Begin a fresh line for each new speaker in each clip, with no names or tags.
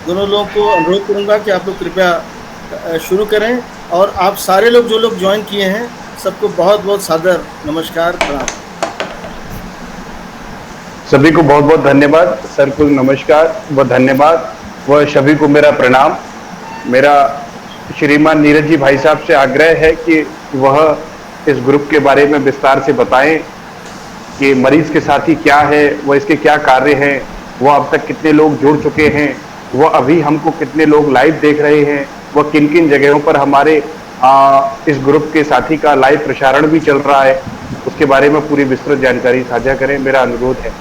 दोनों लोगों को अनुरोध करूँगा कि आप लोग कृपया शुरू करें और आप सारे लोग जो लोग ज्वाइन किए हैं सबको बहुत-बहुत सादर नमस्कार, प्रणाम।
सभी को बहुत बहुत धन्यवाद। सर को नमस्कार व धन्यवाद व सभी को मेरा प्रणाम। मेरा श्रीमान नीरज जी भाई साहब से आग्रह है कि वह इस ग्रुप के बारे में विस्तार से बताएं कि मरीज के साथी क्या है, वह इसके क्या कार्य हैं, वह अब तक कितने लोग जुड़ चुके हैं, वह अभी हमको कितने लोग लाइव देख रहे हैं, वह किन किन जगहों पर हमारे इस ग्रुप के साथी का लाइव प्रसारण भी चल रहा है, उसके बारे में पूरी विस्तृत जानकारी साझा करें, मेरा अनुरोध है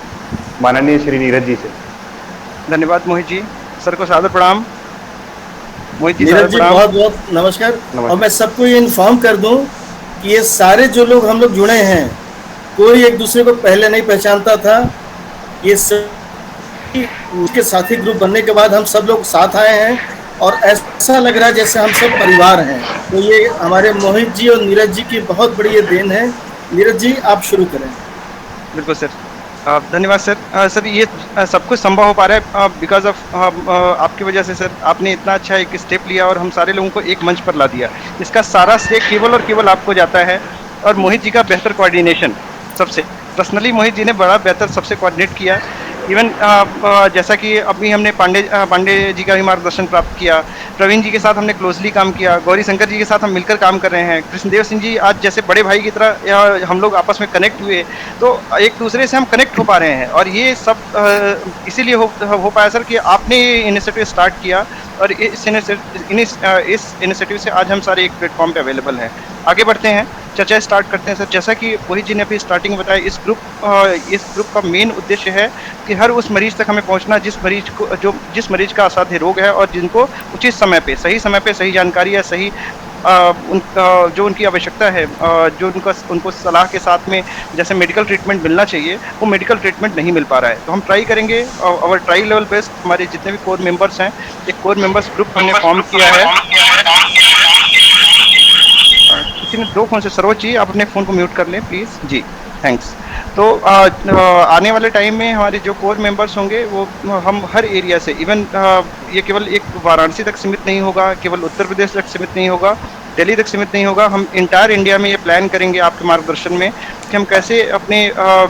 माननीय श्री नीरज जी से।
धन्यवाद मोहित जी, सर को सादर प्रणाम। मोहित जी,
नीरज जी बहुत-बहुत नमस्कार। और मैं सबको ये इन्फॉर्म कर दूं कि ये सारे जो लोग हम लोग जुड़े हैं, कोई एक दूसरे को पहले नहीं पहचानता था। ये उसके साथी ग्रुप बनने के बाद हम सब लोग साथ आए हैं और ऐसा लग रहा है जैसे हम सब परिवार हैं। तो ये हमारे मोहित जी और नीरज जी की बहुत बड़ी ये देन है। नीरज जी आप शुरू करें।
बिल्कुल सर, धन्यवाद सर। सर ये सब कुछ संभव हो पा रहा है बिकॉज ऑफ आपकी वजह से सर। आपने इतना अच्छा एक स्टेप लिया और हम सारे लोगों को एक मंच पर ला दिया। इसका सारा श्रेय केवल और केवल आपको जाता है और मोहित जी का बेहतर कोऑर्डिनेशन। सबसे पर्सनली मोहित जी ने बड़ा बेहतर सबसे कोऑर्डिनेट किया। इवन जैसा कि अभी हमने पांडे जी का भी मार्गदर्शन प्राप्त किया, प्रवीण जी के साथ हमने क्लोजली काम किया, गौरी शंकर जी के साथ हम मिलकर काम कर रहे हैं, कृष्णदेव सिंह जी आज जैसे बड़े भाई की तरह हम लोग आपस में कनेक्ट हुए, तो एक दूसरे से हम कनेक्ट हो पा रहे हैं। और ये सब इसीलिए हो पाया सर कि आपने ये इनिशिएटिव स्टार्ट किया और इस इनिशिएटिव से आज हम सारे एक प्लेटफॉर्म पे अवेलेबल हैं। आगे बढ़ते हैं, चर्चा स्टार्ट करते हैं सर। जैसा कि मोहित जी ने अभी स्टार्टिंग में बताया, इस ग्रुप का मेन उद्देश्य है कि हर उस मरीज तक हमें पहुंचना जिस मरीज का असाध्य रोग है और जिनको उचित समय पे सही जानकारी या सही जो उनकी आवश्यकता है, जो उनको सलाह के साथ में जैसे मेडिकल ट्रीटमेंट मिलना चाहिए, वो मेडिकल ट्रीटमेंट नहीं मिल पा रहा है। तो हम ट्राई करेंगे और ट्राई लेवल बेस्ड हमारे जितने भी कोर मेंबर्स हैं, एक कोर मेंबर्स ग्रुप हमने फॉर्म किया है। किसी ने दो फोन से, सरोज जी आप अपने फ़ोन को म्यूट कर लें प्लीज़ जी, थैंक्स। तो आने वाले टाइम में हमारे जो कोर मेंबर्स होंगे वो हम हर एरिया से, इवन ये केवल एक वाराणसी तक सीमित नहीं होगा, केवल उत्तर प्रदेश तक सीमित नहीं होगा, दिल्ली तक सीमित नहीं होगा। हम इंटायर इंडिया में ये प्लान करेंगे आपके मार्गदर्शन में कि हम कैसे अपने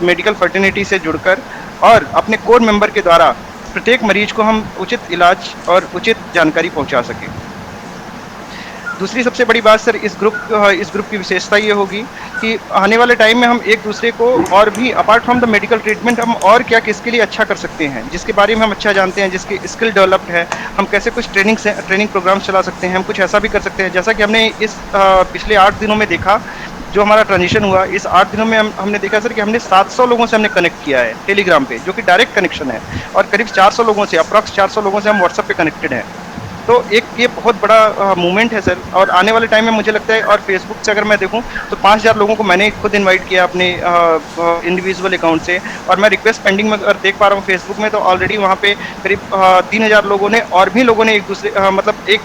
मेडिकल फर्टिलिटी से जुड़कर और अपने कोर मेंबर के द्वारा प्रत्येक मरीज को हम उचित इलाज और उचित जानकारी पहुँचा सकें। दूसरी सबसे बड़ी बात सर, इस ग्रुप की विशेषता ये होगी कि आने वाले टाइम में हम एक दूसरे को और भी apart from the medical treatment हम और क्या किसके लिए अच्छा कर सकते हैं, जिसके बारे में हम अच्छा जानते हैं, जिसकी स्किल डेवलप्ड है, हम कैसे कुछ ट्रेनिंग प्रोग्राम्स चला सकते हैं, हम कुछ ऐसा भी कर सकते हैं। जैसा कि हमने इस पिछले 8 दिनों में देखा, जो हमारा ट्रांजिशन हुआ, इस 8 दिनों में हमने देखा सर कि हमने 700 लोगों से हमने कनेक्ट किया है टेलीग्राम पे, जो कि डायरेक्ट कनेक्शन है, और करीब 400 लोगों से, अप्रॉक्स 400 लोगों से हम व्हाट्सएप पे कनेक्टेड हैं। तो एक ये बहुत बड़ा मूवमेंट है सर। और आने वाले टाइम में मुझे लगता है, और फेसबुक से अगर मैं देखूं तो 5000 लोगों को मैंने खुद इनवाइट किया अपने इंडिविजुअल अकाउंट से, और मैं रिक्वेस्ट पेंडिंग में अगर देख पा रहा हूं फेसबुक में, तो ऑलरेडी वहां पे करीब 3000 लोगों ने, और भी लोगों ने एक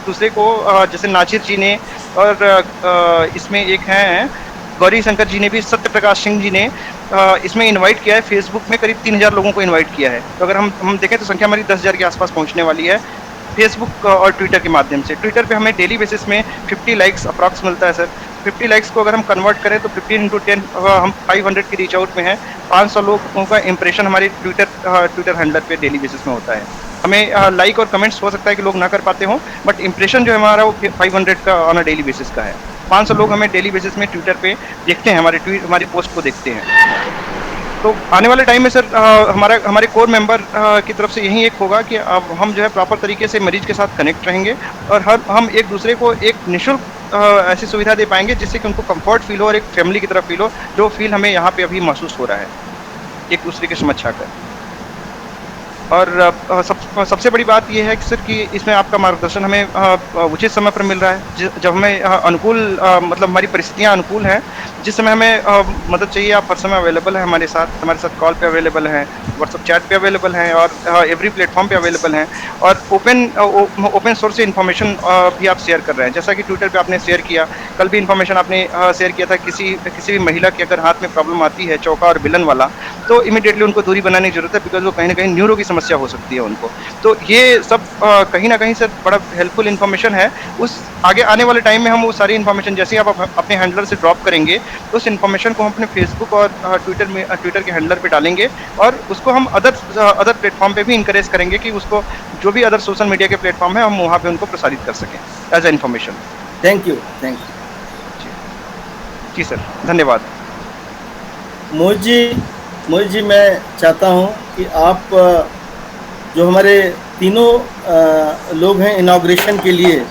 दूसरे को जैसे नाचिर जी ने, और इसमें एक हैं गौरी शंकर जी ने भी, सत्य प्रकाश सिंह जी ने इसमें इनवाइट किया है। फेसबुक में करीब 3000 लोगों को इनवाइट किया है। तो अगर हम देखें तो संख्या हमारी 10,000 के आसपास पहुंचने वाली है फेसबुक और ट्विटर के माध्यम से। ट्विटर पे हमें डेली बेसिस में 50 लाइक्स अप्रॉक्स मिलता है सर। 50 लाइक्स को अगर हम कन्वर्ट करें तो 15 × 10 हम 500 की रीच आउट में है। 500 लोगों का इंप्रेशन हमारे ट्विटर हैंडलर पे डेली बेसिस में होता है। हमें लाइक और कमेंट्स हो सकता है कि लोग ना कर पाते हों, बट इंप्रेशन जो है हमारा वो 500 का ऑन अ डेली बेसिस का है। 500 लोग हमें डेली बेसिस में ट्विटर पे देखते हैं, हमारी पोस्ट को देखते हैं। तो आने वाले टाइम में सर हमारे कोर मेंबर की तरफ से यही एक होगा कि अब हम जो है प्रॉपर तरीके से मरीज के साथ कनेक्ट रहेंगे, और हम एक दूसरे को एक निःशुल्क ऐसी सुविधा दे पाएंगे जिससे कि उनको कंफर्ट फील हो और एक फैमिली की तरह फील हो, जो फील हमें यहाँ पे अभी महसूस हो रहा है एक दूसरे के समझ आकर। और सबसे बड़ी बात यह है कि सर कि इसमें आपका मार्गदर्शन हमें उचित समय पर मिल रहा है, जब हमें अनुकूल मतलब हमारी परिस्थितियाँ अनुकूल हैं, जिस समय हमें मदद चाहिए आप हर समय अवेलेबल हैं हमारे साथ कॉल पे अवेलेबल हैं, व्हाट्सएप चैट पे अवेलेबल हैं, और एवरी प्लेटफॉर्म पे अवेलेबल हैं, और ओपन सोर्स से इन्फॉर्मेशन भी आप शेयर कर रहे हैं। जैसा कि ट्विटर पे आपने शेयर किया, कल भी इन्फॉर्मेशन आपने शेयर किया था, किसी भी महिला की अगर हाथ में प्रॉब्लम आती है, चौका और विलन वाला, तो इमीडिएटली उनको दूरी बनाने की जरूरत है, बिकॉज वो कहीं ना कहीं न्यूरो की समस्या समस्या हो सकती है उनको। तो ये सब कहीं न कहीं सर बड़ा हेल्पफुल इन्फॉर्मेशन है। उस आगे आने वाले टाइम में हम वो सारी इन्फॉर्मेशन जैसे ही आप अपने हैंडलर से ड्रॉप करेंगे, तो उस इन्फॉर्मेशन को हम अपने फेसबुक और ट्विटर के हैंडलर पे डालेंगे और उसको हम अदर प्लेटफ़ॉर्म पे भी एनकरेज करेंगे कि उसको जो भी अदर सोशल मीडिया के प्लेटफ़ॉर्म है, हम वहाँ पे उनको प्रसारित कर सकें as a information.
Thank you, thank you.
जी सर, धन्यवाद।
मोहित जी मैं चाहता हूँ कि आप जो हमारे तीनों लोग हैं इनॉग्रेशन के लिए,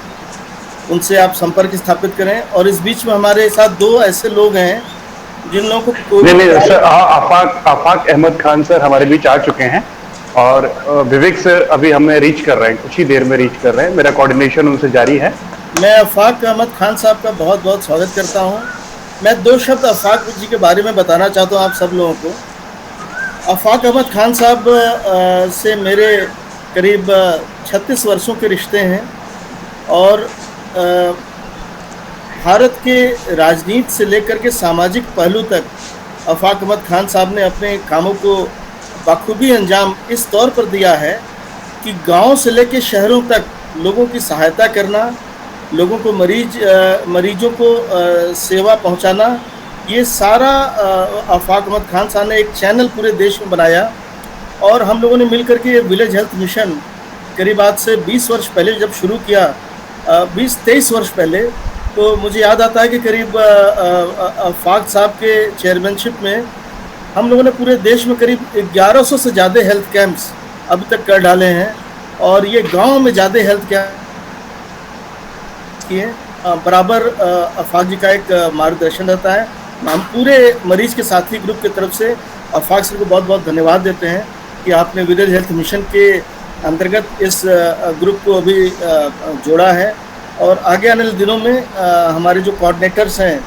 उनसे आप संपर्क स्थापित करें। और इस बीच में हमारे साथ 2 ऐसे लोग हैं जिन लोगों को
नहीं सर, आफाक अहमद खान सर हमारे बीच आ चुके हैं और विवेक सर अभी हमें रीच कर रहे हैं, कुछ ही देर में रीच कर रहे हैं। मेरा कोऑर्डिनेशन उनसे जारी है।
मैं आफाक अहमद खान साहब का बहुत बहुत स्वागत करता हूं। मैं 2 शब्द आफाक जी के बारे में बताना चाहता हूं आप सब लोगों को। आफाक अहमद खान साहब से मेरे करीब 36 वर्षों के रिश्ते हैं और भारत के राजनीति से लेकर के सामाजिक पहलू तक आफाक अहमद खान साहब ने अपने कामों को बखूबी अंजाम इस तौर पर दिया है कि गांव से लेकर शहरों तक लोगों की सहायता करना, लोगों को मरीजों को सेवा पहुंचाना, ये सारा आफाक अहमद खान साहब ने एक चैनल पूरे देश में बनाया। और हम लोगों ने मिलकर के विलेज हेल्थ मिशन करीब आज से 20 वर्ष पहले जब शुरू किया, 20-23 वर्ष पहले, तो मुझे याद आता है कि करीब आफाक साहब के चेयरमैनशिप में हम लोगों ने पूरे देश में करीब 1100 से ज़्यादा हेल्थ कैंप्स अभी तक कर डाले हैं। और ये गांव में ज़्यादा हेल्थ कैंप किए, बराबर आफाक जी का एक मार्गदर्शन रहता है। हम पूरे मरीज के साथी ग्रुप की तरफ से आफाक सर को बहुत बहुत धन्यवाद देते हैं कि आपने विलेज हेल्थ मिशन के अंतर्गत इस ग्रुप को अभी जोड़ा है। और आगे आने वाले दिनों में हमारे जो कोऑर्डिनेटर्स हैं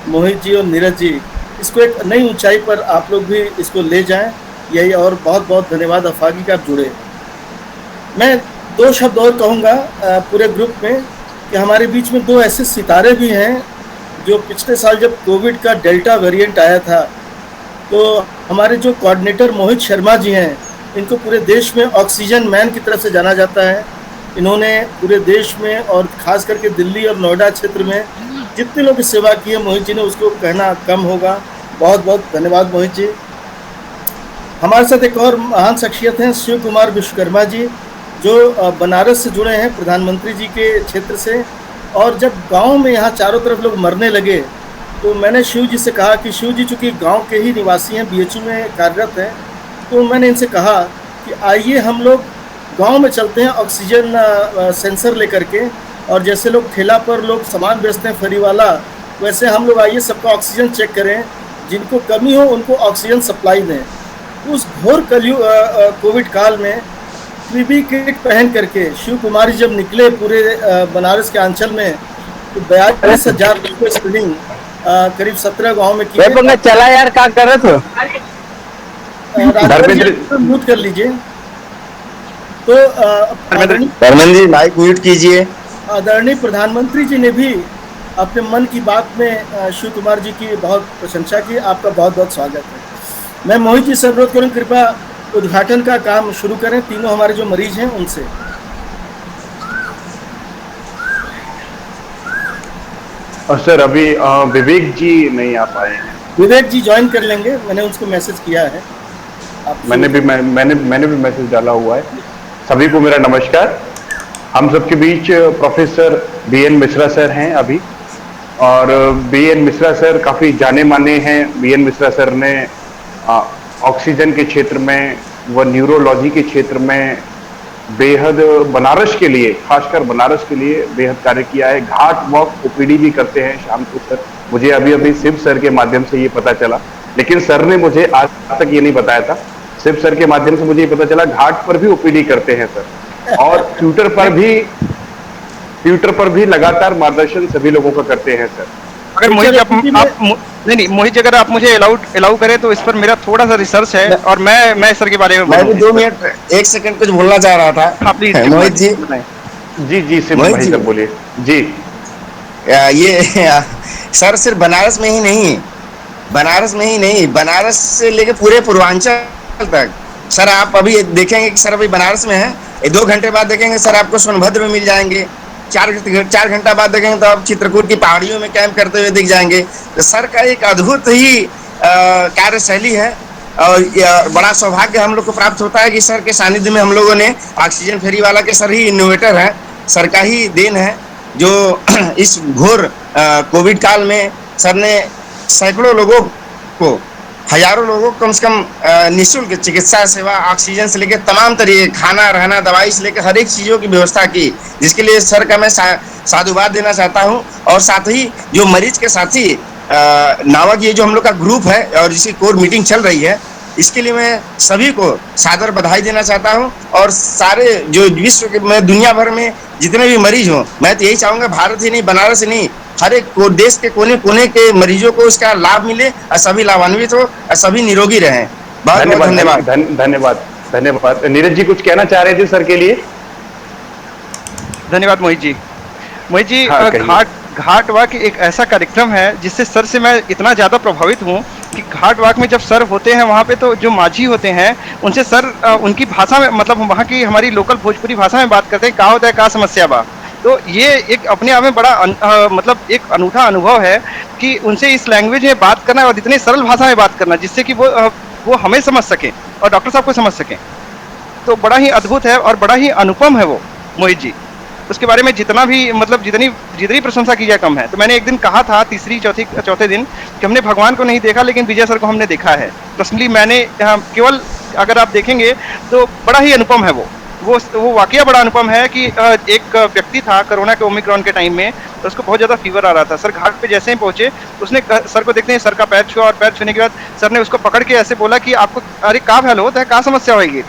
मोहित जी और नीरज जी, इसको एक नई ऊंचाई पर आप लोग भी इसको ले जाएं। यही, और बहुत बहुत धन्यवाद आफाक जी का आप जुड़े। मैं 2 शब्द और कहूँगा पूरे ग्रुप में कि हमारे बीच में 2 ऐसे सितारे भी हैं जो पिछले साल जब कोविड का डेल्टा वेरिएंट आया था, तो हमारे जो कोऑर्डिनेटर मोहित शर्मा जी हैं, इनको पूरे देश में ऑक्सीजन मैन की तरफ से जाना जाता है। इन्होंने पूरे देश में और ख़ास करके दिल्ली और नोएडा क्षेत्र में जितने लोगों की सेवा की है, मोहित जी ने उसको कहना कम होगा। बहुत बहुत धन्यवाद मोहित जी। हमारे साथ एक और महान शख्सियत हैं शिव कुमार विश्वकर्मा जी, जो बनारस से जुड़े हैं, प्रधानमंत्री जी के क्षेत्र से। और जब गांव में यहाँ चारों तरफ लोग मरने लगे, तो मैंने शिव जी से कहा कि शिव जी चूँकि गांव के ही निवासी हैं, BHU में कार्यरत हैं, तो मैंने इनसे कहा कि आइए हम लोग गांव में चलते हैं ऑक्सीजन सेंसर लेकर के, और जैसे लोग ठेला पर लोग सामान बेचते हैं फेरी वाला, वैसे हम लोग आइए सबका ऑक्सीजन चेक करें, जिनको कमी हो उनको ऑक्सीजन सप्लाई दें। उस घोर कोविड काल में PPE किट पहन करके शिव कुमार जब निकले पूरे बनारस के अंचल में, तो 42,000 की स्क्रीनिंग करीब 17 गाँव में की।
चला यार, क्या कर रहे थे?
म्यूट कर लीजिए। तो
धर्मेंद्र जी माइक म्यूट कीजिए।
आदरणीय प्रधानमंत्री जी ने भी अपने मन की बात में शिव कुमार जी की बहुत प्रशंसा की। आपका बहुत बहुत स्वागत है। मैं मोहित जी से अनुरोध करूँ, कृपया उद्घाटन का काम शुरू करें, तीनों हमारे जो मरीज हैं उनसे।
और सर अभी विवेक जी नहीं आ पाए हैं।
विवेक जी ज्वाइन कर लेंगे, मैंने उसको मैसेज किया है।
मैंने भी मैसेज डाला हुआ है। सभी को मेरा नमस्कार। हम सबके बीच प्रोफेसर BN मिश्रा सर हैं अभी, और BN मिश्रा सर काफ़ी जाने माने हैं। BN मिश्रा सर ने ऑक्सीजन के क्षेत्र में व न्यूरोलॉजी के क्षेत्र में बेहद बनारस के लिए, खासकर बनारस के लिए बेहद कार्य किया है। घाट वॉक OPD भी करते हैं शाम को सर। मुझे अभी शिव सर के माध्यम से ये पता चला, लेकिन सर ने मुझे आज तक ये नहीं बताया था। शिव सर के माध्यम से मुझे ये पता चला घाट पर भी OPD करते हैं सर, और ट्विटर पर भी लगातार मार्गदर्शन सभी लोगों का करते हैं सर।
अगर मोहित मोहित अगर आप मुझे अलाउ करें तो इस पर मेरा थोड़ा सा रिसर्च है, और मैं सर के बारे में
मैं भी 2 मिनट 1 सेकंड कुछ बोलना चाह रहा था।
हाँ प्लीज
मोहित जी।
जी शिव भाई सर बोलिए जी।
ये सर सिर्फ बनारस में ही नहीं, बनारस से लेके पूरे पूर्वांचल तक सर आप अभी देखेंगे कि सर अभी बनारस में है, 2 घंटे बाद देखेंगे सर आपको सोनभद्र में मिल जाएंगे, 4 घंटा बाद देखेंगे तो आप चित्रकूट की पहाड़ियों में कैंप करते हुए दिख जाएंगे। तो सर का एक अद्भुत ही कार्यशैली है, और बड़ा सौभाग्य हम लोग को प्राप्त होता है कि सर के सानिध्य में हम लोगों ने, ऑक्सीजन फेरी वाला के सर ही इनोवेटर है, सर का ही देन है जो इस घोर कोविड काल में सर ने सैकड़ों लोगों को, हजारों लोगों को कम से कम निःशुल्क चिकित्सा सेवा, ऑक्सीजन से लेकर तमाम तरीके, खाना रहना, दवाई से लेकर हर एक चीज़ों की व्यवस्था की, जिसके लिए सर का मैं साधुवाद देना चाहता हूं। और साथ ही जो मरीज के साथी नावक ये जो हम लोग का ग्रुप है और जिसकी कोर मीटिंग चल रही है, इसके लिए मैं सभी को सादर बधाई देना चाहता हूं। और सारे जो विश्व के में, दुनिया भर में जितने भी मरीज हों, मैं तो यही चाहूंगा भारत ही नहीं, बनारस ही नहीं, हर एक देश के कोने कोने के मरीजों को इसका लाभ मिले और सभी लाभान्वित हो और सभी निरोगी रहें। बहुत बहुत धन्यवाद।
धन्यवाद धन्यवाद। नीरज जी कुछ कहना चाह रहे थे सर के लिए?
धन्यवाद मोहित जी। मोहित जी,
हाँ,
घाट वाक एक ऐसा कार्यक्रम है जिससे सर से मैं इतना ज़्यादा प्रभावित हूँ कि घाट वाक में जब सर होते हैं वहाँ पे तो जो माझी होते हैं उनसे सर उनकी भाषा में, मतलब वहाँ की हमारी लोकल भोजपुरी भाषा में बात करते हैं, का होता है का समस्या बा। तो ये एक अपने आप में बड़ा मतलब एक अनूठा अनुभव है कि उनसे इस लैंग्वेज में बात करना और इतने सरल भाषा में बात करना जिससे कि वो हमें समझ सकें और डॉक्टर साहब को समझ सकें। तो बड़ा ही अद्भुत है और बड़ा ही अनुपम है वो मोहित जी। उसके बारे में जितना भी, मतलब जितनी प्रशंसा की जाए कम है। तो मैंने एक दिन कहा था चौथे दिन कि हमने भगवान को नहीं देखा लेकिन विजय सर को हमने देखा है। पर्सनली मैंने केवल, अगर आप देखेंगे तो बड़ा ही अनुपम है वो वाकया बड़ा अनुपम है कि एक व्यक्ति था कोरोना के ओमिक्रॉन के टाइम में, तो उसको बहुत ज़्यादा फीवर आ रहा था। सर घाट पे जैसे ही पहुंचे उसने सर को देखते हैं, सर का पैर छुआ और पैर छूने के बाद सर ने उसको पकड़ के ऐसे बोला कि आपको, अरे का भैल होता है, का समस्या होगी,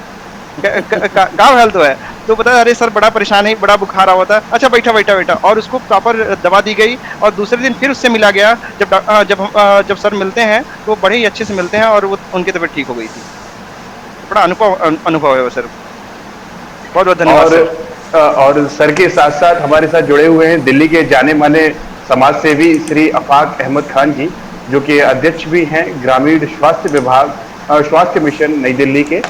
गाँव हेल्थ है। तो बता, अरे सर बड़ा परेशान है, बड़ा बुखार आ हुआ था। अच्छा बैठा, और उसको प्रॉपर दवा दी गई और दूसरे दिन फिर उससे मिला गया। जब सर मिलते हैं तो वो बड़े ही अच्छे से मिलते हैं और वो उनकी तबीयत ठीक हो गई थी। बड़ा अनुभव है वो सर। बहुत बहुत धन्यवाद।
और सर के साथ साथ हमारे साथ जुड़े हुए हैं दिल्ली के जाने माने समाज सेवी श्री अफाक अहमद खान जी, जो कि अध्यक्ष भी हैं ग्रामीण स्वास्थ्य विभाग, स्वास्थ्य मिशन नई दिल्ली के।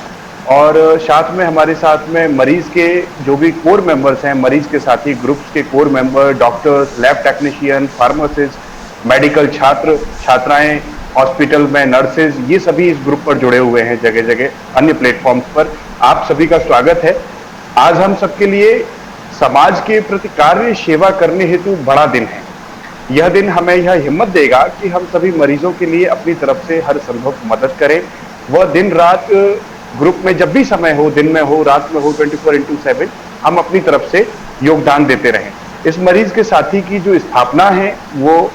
और साथ में हमारे साथ में मरीज के जो भी कोर मेंबर्स हैं, मरीज के साथी ग्रुप्स के core member, doctors, lab technician, pharmacist, medical छात्र छात्राएं, हॉस्पिटल में नर्सेज, ये सभी इस ग्रुप पर जुड़े हुए हैं जगह जगह अन्य प्लेटफॉर्म्स पर। आप सभी का स्वागत है। आज हम सबके लिए समाज के प्रति कार्य सेवा करने हेतु बड़ा दिन है। यह दिन हमें यह हिम्मत देगा कि हम सभी मरीजों के लिए अपनी तरफ से हर संभव मदद करें। वह दिन रात ग्रुप में जब भी समय हो, दिन में हो, रात में हो, 24/7 हम अपनी तरफ से योगदान देते रहें। इस मरीज के साथी की जो स्थापना है वो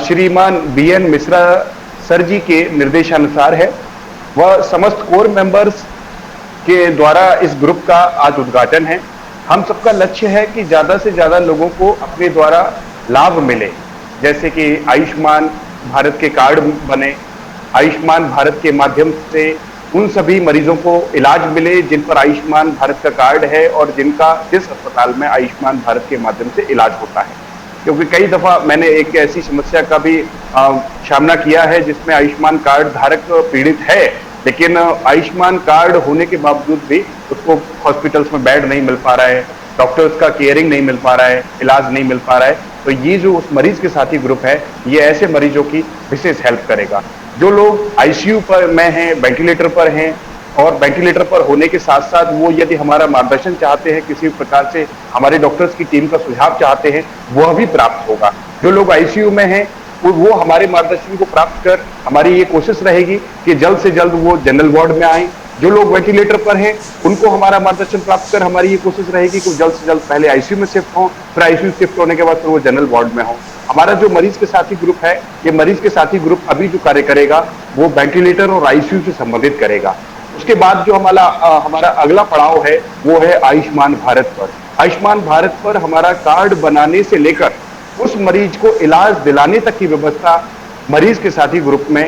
श्रीमान BN मिश्रा सर जी के निर्देशानुसार है। वह समस्त कोर मेंबर्स के द्वारा इस ग्रुप का आज उद्घाटन है। हम सबका लक्ष्य है कि ज़्यादा से ज़्यादा लोगों को अपने द्वारा लाभ मिले, जैसे कि आयुष्मान भारत के कार्ड बने, आयुष्मान भारत के माध्यम से उन सभी मरीजों को इलाज मिले जिन पर आयुष्मान भारत का कार्ड है और जिनका जिस अस्पताल में आयुष्मान भारत के माध्यम से इलाज होता है। क्योंकि कई दफ़ा मैंने एक ऐसी समस्या का भी सामना किया है जिसमें आयुष्मान कार्ड धारक पीड़ित है, लेकिन आयुष्मान कार्ड होने के बावजूद भी उसको हॉस्पिटल्स में बेड नहीं मिल पा रहा है, डॉक्टर्स का केयरिंग नहीं मिल पा रहा है, इलाज नहीं मिल पा रहा है। तो ये जो उस मरीज के साथी ग्रुप है, ये ऐसे मरीजों की विशेष हेल्प करेगा। जो लोग आईसीयू पर में हैं, वेंटिलेटर पर हैं, और वेंटिलेटर पर होने के साथ साथ वो यदि हमारा मार्गदर्शन चाहते हैं, किसी प्रकार से हमारे डॉक्टर्स की टीम का सुझाव चाहते हैं, वह भी प्राप्त होगा। जो लोग आईसीयू में हैं वो हमारे मार्गदर्शन को प्राप्त कर, हमारी ये कोशिश रहेगी कि जल्द से जल्द वो जनरल वार्ड में आए। जो लोग वेंटिलेटर पर हैं उनको हमारा मार्गदर्शन प्राप्त कर, हमारी ये कोशिश रहेगी कि जल्द से जल्द पहले आईसीयू में शिफ्ट हों, फिर आईसीयू शिफ्ट होने के बाद फिर वो जनरल वार्ड में हों। हमारा जो मरीज के साथी ग्रुप है, ये मरीज के साथी ग्रुप अभी जो कार्य करेगा वो वेंटिलेटर और आईसीयू से संबंधित करेगा। उसके बाद जो हमारा अगला पड़ाव है वो है आयुष्मान भारत पर। आयुष्मान भारत पर हमारा कार्ड बनाने से लेकर उस मरीज को इलाज दिलाने तक की व्यवस्था मरीज के साथी ग्रुप में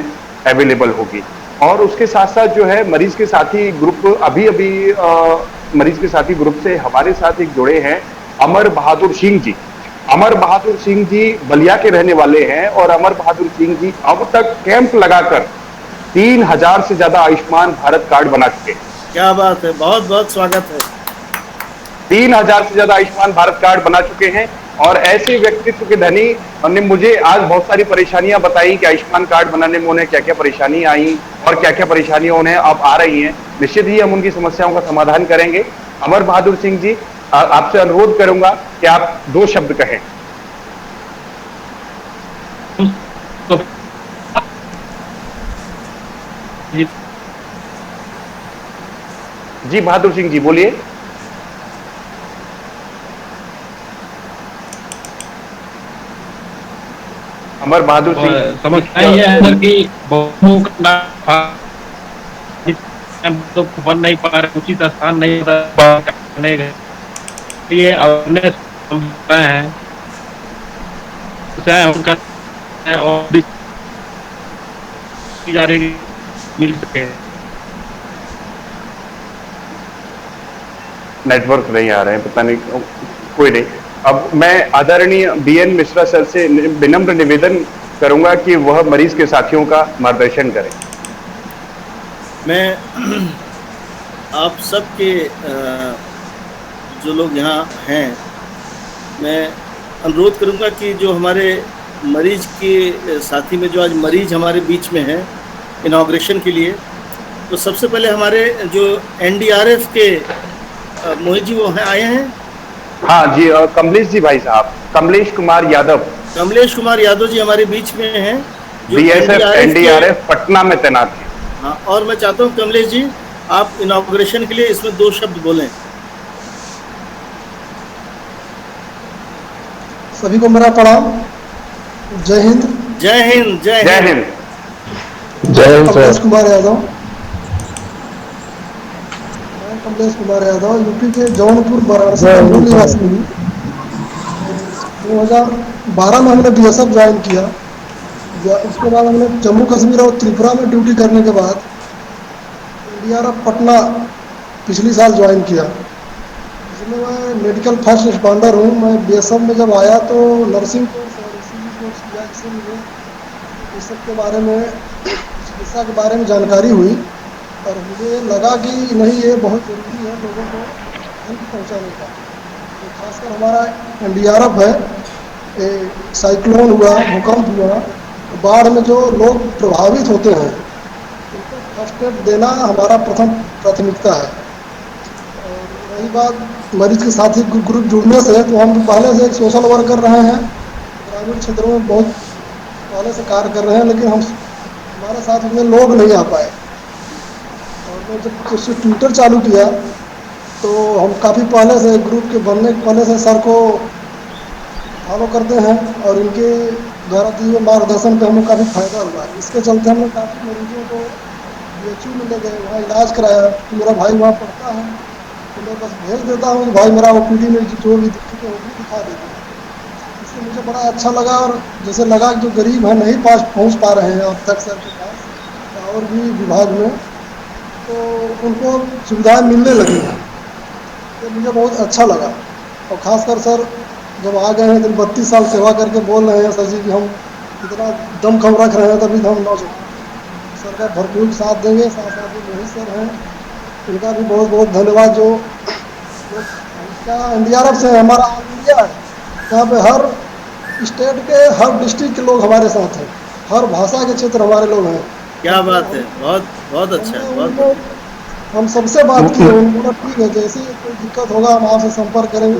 अवेलेबल होगी। और उसके साथ साथ जो है मरीज के साथी ग्रुप अभी मरीज के साथी ग्रुप से हमारे साथ एक जुड़े हैं अमर बहादुर सिंह जी। अमर बहादुर सिंह जी बलिया के रहने वाले हैं और अमर बहादुर सिंह जी अब तक कैंप लगाकर 3000 से ज्यादा आयुष्मान भारत कार्ड बना चुके।
क्या बात है, बहुत बहुत स्वागत है।
3000 से ज्यादा आयुष्मान भारत कार्ड बना चुके हैं और ऐसे व्यक्तित्व के धनी उन्होंने मुझे आज बहुत सारी परेशानियां बताई कि आयुष्मान कार्ड बनाने में उन्हें क्या क्या परेशानी आई और क्या क्या परेशानियां उन्हें अब आ रही हैं। निश्चित ही हम उनकी समस्याओं का समाधान करेंगे। अमर बहादुर सिंह जी, आपसे अनुरोध करूंगा कि आप 2 शब्द कहें। जी बहादुर सिंह जी बोलिए। अमर बहादुर सिंह,
समस्या ये है सर कि तो बन नहीं पा रहे, उचित स्थान नहीं करने के लिए अवेयरनेस है और जा रही मिल सके।
नेटवर्क नहीं आ रहे हैं, पता नहीं, कोई नहीं। अब मैं आदरणीय बीएन मिश्रा सर से विनम्र निवेदन करूंगा कि वह मरीज के साथियों का मार्गदर्शन करें।
मैं आप सबके जो लोग यहाँ हैं, मैं अनुरोध करूंगा कि जो हमारे मरीज के साथी में जो आज मरीज हमारे बीच में हैं इनॉग्रेशन के लिए, तो सबसे पहले हमारे जो एनडीआरएफ के मोहित जी वो हैं, आए हैं।
हाँ जी, कमलेश जी भाई साहब, कमलेश कुमार यादव।
कमलेश कुमार यादव जी हमारे बीच में हैं, जो
बीएसएफ एनडीआरएफ पटना में तैनात है।
हाँ, और मैं चाहता हूँ कमलेश जी आप इनॉग्रेशन के लिए इसमें 2 शब्द बोलें।
सभी को मेरा प्रणाम। जय हिंद।
जय हिंद। जय
जय
हिंद।
हिंद। जय हिंद।
कमलेश कुमार यादव, मैं कमलेश कुमार यादव यूपी के जौनपुर वाराणसी का मूल निवासी हूँ। 2012 में हमने बीएसएफ ज्वाइन किया। उसके बाद हमने जम्मू कश्मीर और त्रिपुरा में ड्यूटी करने के बाद एनडीआरएफ पटना पिछली साल ज्वाइन किया, जिसमें मैं मेडिकल फर्स्ट रिस्पॉन्डर हूँ। मैं बीएसएफ में जब आया तो नर्सिंग कोर्स और ईसीजी कोर्स किया, जिससे मुझे इस सब के बारे में, चिकित्सा के बारे में जानकारी हुई और मुझे लगा कि नहीं, ये बहुत ज़रूरी है लोगों को हेल्प पहुँचाने का। तो खासकर हमारा एनडीआरएफ है, साइक्लोन हुआ, भूकंप हुआ, बाढ़ में जो लोग प्रभावित होते हैं उनको फर्स्ट एड देना हमारा प्रथम प्राथमिकता है। और रही बात मरीज के साथी ग्रुप जुड़ने से, तो हम पहले से एक सोशल वर्कर रहे हैं, ग्रामीण क्षेत्रों में बहुत पहले से कार्य कर रहे हैं, लेकिन हमारे साथ उतने लोग नहीं आ पाए। और मैं जब उससे ट्विटर चालू किया तो हम काफ़ी पहले से ग्रुप के बनने के पहले से सर को फॉलो करते हैं और इनके द्वारा दिए हुए मार्गदर्शन पे हमें काफ़ी फायदा हुआ। इसके चलते हमने काफ़ी मरीजों को बीएचयू में ले गए, वहाँ इलाज कराया। तो मेरा भाई वहाँ पढ़ता है, तो मैं बस भेज देता हूँ, भाई मेरा ओपीडी में जो भी दिक्कतें होगी दिखा देते हैं। इससे मुझे बड़ा अच्छा लगा और जैसे लगा कि जो गरीब हैं नहीं पहुँच पा रहे हैं अब तक सर के पास और भी विभाग में, तो उनको सुविधाएँ मिलने लगी हैं। तो मुझे बहुत अच्छा लगा। और ख़ासकर सर जब आ गए हैं तो 32 साल सेवा करके बोल रहे हैं सर जी कि हम इतना दमखम रख रहे हैं, तभी तो हम नौजवान सर का भरपूर साथ देंगे। साथ साथ में मोहित सर हैं, इनका भी बहुत बहुत धन्यवाद। जो क्या एनडीआरएफ से हमारा ऑल इंडिया है, यहाँ पे हर स्टेट के, हर डिस्ट्रिक्ट के लोग हमारे साथ हैं, हर भाषा के क्षेत्र हमारे लोग हैं।
क्या बात है, बहुत बहुत अच्छा, बहुत
हम सबसे बात की, उन्होंने ठीक है, जैसे कोई दिक्कत होगा हम आपसे संपर्क करेंगे।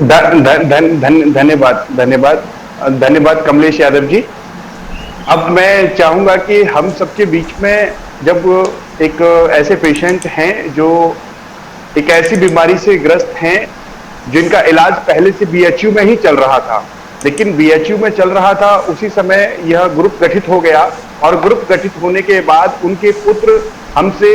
धन्यवाद कमलेश यादव जी। अब मैं चाहूंगा कि हम सबके बीच में जब एक ऐसे पेशेंट हैं जो एक ऐसी बीमारी से ग्रस्त हैं जिनका इलाज पहले से बीएचयू में ही चल रहा था, लेकिन बीएचयू में चल रहा था उसी समय यह ग्रुप गठित हो गया और ग्रुप गठित होने के बाद उनके पुत्र हमसे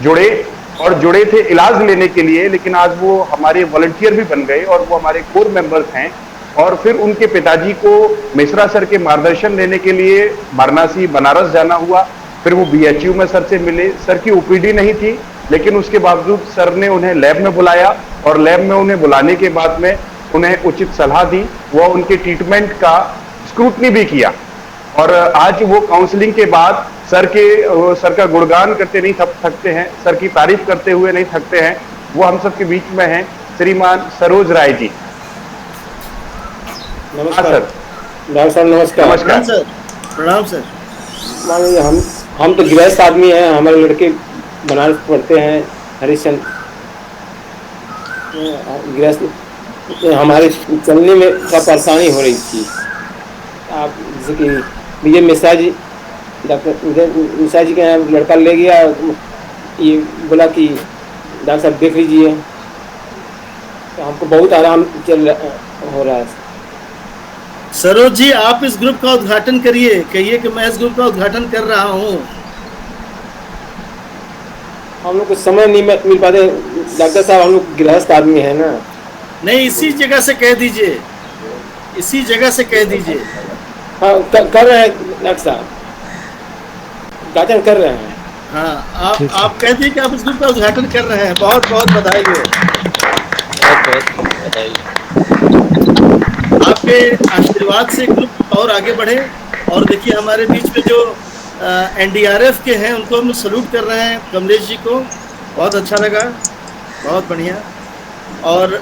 जुड़े थे इलाज लेने के लिए, लेकिन आज वो हमारे वॉलंटियर भी बन गए और वो हमारे कोर मेंबर्स हैं। और फिर उनके पिताजी को मिश्रा सर के मार्गदर्शन लेने के लिए वाराणसी बनारस जाना हुआ। फिर वो बीएचयू में सर से मिले। सर की ओपीडी नहीं थी, लेकिन उसके बावजूद सर ने उन्हें लैब में बुलाया और लैब में उन्हें बुलाने के बाद में उन्हें उचित सलाह दी, वह उनके ट्रीटमेंट का स्क्रूटनी भी किया और आज वो काउंसलिंग के बाद सर का गुणगान करते नहीं थकते हैं, सर की तारीफ करते हुए नहीं थकते हैं। वो हम सबके बीच में हैं श्रीमान सरोज राय जी।
नमस्कार
सर।
डॉक्टर साहब, नमस्कार।
नमस्कार
सर, प्रणाम सर।
मान लीजिए हम तो गृहस्थ आदमी हैं, हमारे लड़के बनारस पढ़ते हैं, हरिश्चंद्र गृहस्थ, हमारे चलने में थोड़ा परेशानी हो रही थी। आप जैसे कि विजय मिश्रा जी, डॉक्टर विजय मिश्रा जी के यहाँ लड़का ले गया, ये बोला कि डॉक्टर साहब देख लीजिए, तो हमको बहुत आराम हो रहा है।
सरोज जी, आप इस ग्रुप का उद्घाटन करिए, कहिए कि मैं इस ग्रुप का उद्घाटन कर रहा हूँ।
हम लोग को समय नहीं मिल पाते डॉक्टर साहब, हम लोग गृहस्थ आदमी है ना।
नहीं, इसी जगह से कह दीजिए, इसी जगह से कह दीजिए।
हाँ, कर रहे हैं डॉक्टर साहब, उद्घाटन कर रहे हैं।
हाँ, आप कह दिए कि आप इस ग्रुप का उद्घाटन कर रहे हैं। बहुत बहुत बधाई हो। आपके आशीर्वाद से ग्रुप और आगे बढ़े। और देखिए, हमारे बीच में जो एनडीआरएफ के हैं उनको हम सल्यूट कर रहे हैं, कमलेश जी को। बहुत अच्छा लगा, बहुत बढ़िया। और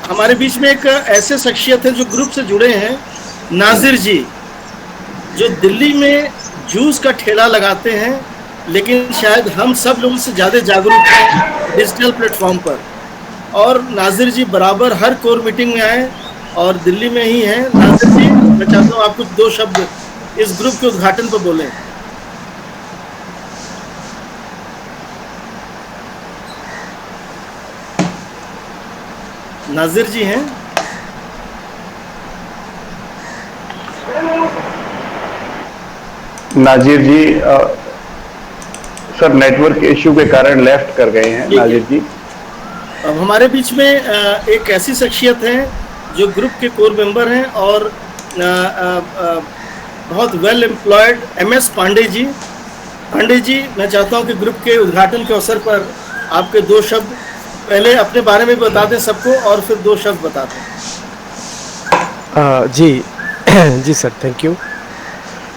हमारे बीच में एक ऐसे शख्सियत है जो ग्रुप से जुड़े हैं, नाजिर जी, जो दिल्ली में जूस का ठेला लगाते हैं, लेकिन शायद हम सब लोगों से ज़्यादा जागरूक हैं डिजिटल प्लेटफॉर्म पर। और नाजिर जी बराबर हर कोर मीटिंग में आए और दिल्ली में ही हैं। नाजिर जी, मैं चाहता हूँ आप कुछ 2 शब्द इस ग्रुप के उद्घाटन पर बोलें। नाजिर जी हैं?
नाजिर जी सर नेटवर्क इश्यू के कारण लेफ्ट कर गए हैं नाजिर जी।
अब हमारे बीच में एक ऐसी शख्सियत है जो ग्रुप के कोर मेंबर हैं और बहुत वेल एम्प्लॉयड, MS पांडे जी। पांडे जी, मैं चाहता हूं कि ग्रुप के उद्घाटन के अवसर पर आपके 2 शब्द पहले अपने बारे में बता दें सबको, और फिर 2 शब्द बता दें।
जी जी सर, थैंक यू।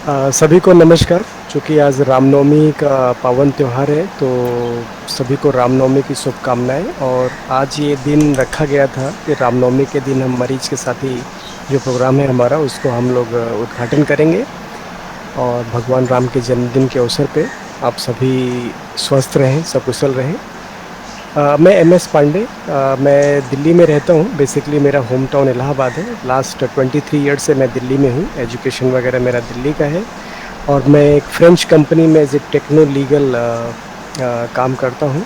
सभी को नमस्कार। चूँकि आज रामनवमी का पावन त्यौहार है, तो सभी को रामनवमी की शुभकामनाएं। और आज ये दिन रखा गया था कि रामनवमी के दिन हम मरीज के साथ ही जो प्रोग्राम है हमारा, उसको हम लोग उद्घाटन करेंगे। और भगवान राम के जन्मदिन के अवसर पे आप सभी स्वस्थ रहें, सकुशल रहें। मैं MS पांडे, मैं दिल्ली में रहता हूँ। बेसिकली मेरा होम टाउन इलाहाबाद है। लास्ट 23 ईयर्स से मैं दिल्ली में हूँ। एजुकेशन वगैरह मेरा दिल्ली का है। और मैं एक फ्रेंच कंपनी में एज ए टेक्नो लीगल काम करता हूँ।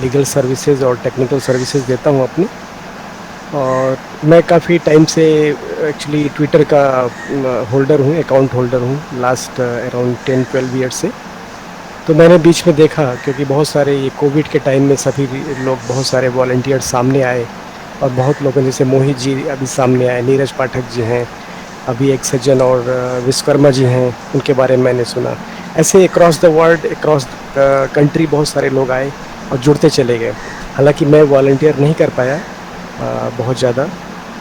लीगल सर्विसेज और टेक्निकल सर्विसेज देता हूँ अपनी। और मैं काफ़ी टाइम से एक्चुअली ट्विटर का होल्डर हूँ, अकाउंट होल्डर हूँ, लास्ट अराउंड 10-12 ईयर्स से। तो मैंने बीच में देखा, क्योंकि बहुत सारे ये कोविड के टाइम में सभी लोग, बहुत सारे वॉलंटियर्स सामने आए, और बहुत लोगों जैसे मोहित जी अभी सामने आए, नीरज पाठक जी हैं, अभी एक सज्जन और विश्वकर्मा जी हैं, उनके बारे में मैंने सुना। ऐसे across the world, across the country बहुत सारे लोग आए और जुड़ते चले गए। हालांकि मैं वॉलंटियर नहीं कर पाया बहुत ज़्यादा,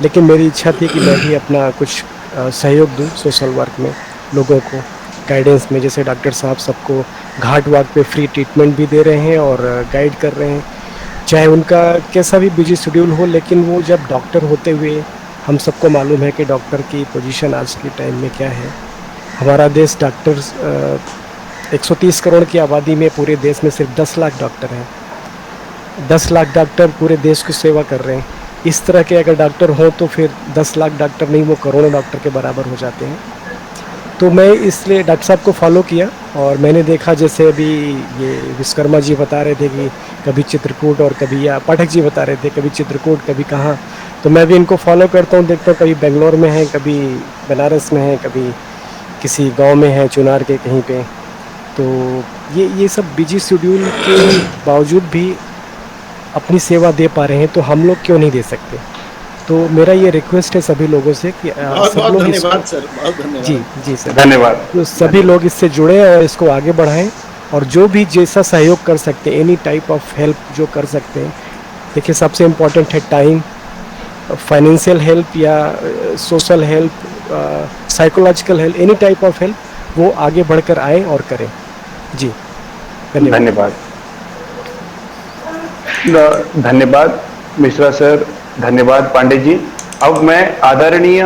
लेकिन मेरी इच्छा थी कि मैं भी अपना कुछ सहयोग दूँ सोशल वर्क में, लोगों को गाइडेंस में। जैसे डॉक्टर साहब सबको घाट वाट पे फ्री ट्रीटमेंट भी दे रहे हैं और गाइड कर रहे हैं, चाहे उनका कैसा भी बिजी शेड्यूल हो। लेकिन वो जब डॉक्टर होते हुए, हम सबको मालूम है कि डॉक्टर की पोजीशन आज के टाइम में क्या है। हमारा देश डॉक्टर्स 130 करोड़ की आबादी में पूरे देश में सिर्फ 10 लाख डॉक्टर हैं। 10 लाख डॉक्टर पूरे देश की सेवा कर रहे हैं। इस तरह के अगर डॉक्टर हों तो फिर 10 लाख डॉक्टर नहीं, वो करोड़ों डॉक्टर के बराबर हो जाते हैं। तो मैं इसलिए डॉक्टर साहब को फॉलो किया और मैंने देखा, जैसे अभी ये विश्वकर्मा जी बता रहे थे कि कभी चित्रकूट और कभी, या पाठक जी बता रहे थे कभी चित्रकूट कभी कहाँ, तो मैं भी इनको फॉलो करता हूँ, देखता हूँ कभी बेंगलोर में है, कभी बनारस में है, कभी किसी गांव में है चुनार के कहीं पे। तो ये सब बिजी शेड्यूल के बावजूद भी अपनी सेवा दे पा रहे हैं, तो हम लोग क्यों नहीं दे सकते। तो मेरा ये रिक्वेस्ट है सभी लोगों से कि
बहुत
सब
बहुत
लोग
धन्यवाद सर, बहुत धन्यवाद।
जी सर,
धन्यवाद।
तो सभी लोग इससे जुड़े और इसको आगे बढ़ाएं, और जो भी जैसा सहयोग कर सकते हैं, एनी टाइप ऑफ हेल्प जो कर सकते हैं। देखिए, सबसे इम्पोर्टेंट है टाइम, फाइनेंशियल हेल्प या social help, psychological help, any type of help वो आगे बढ़कर आए और करें। जी धन्यवाद।
धन्यवाद मिश्रा सर, धन्यवाद पांडे जी। अब मैं आदरणीय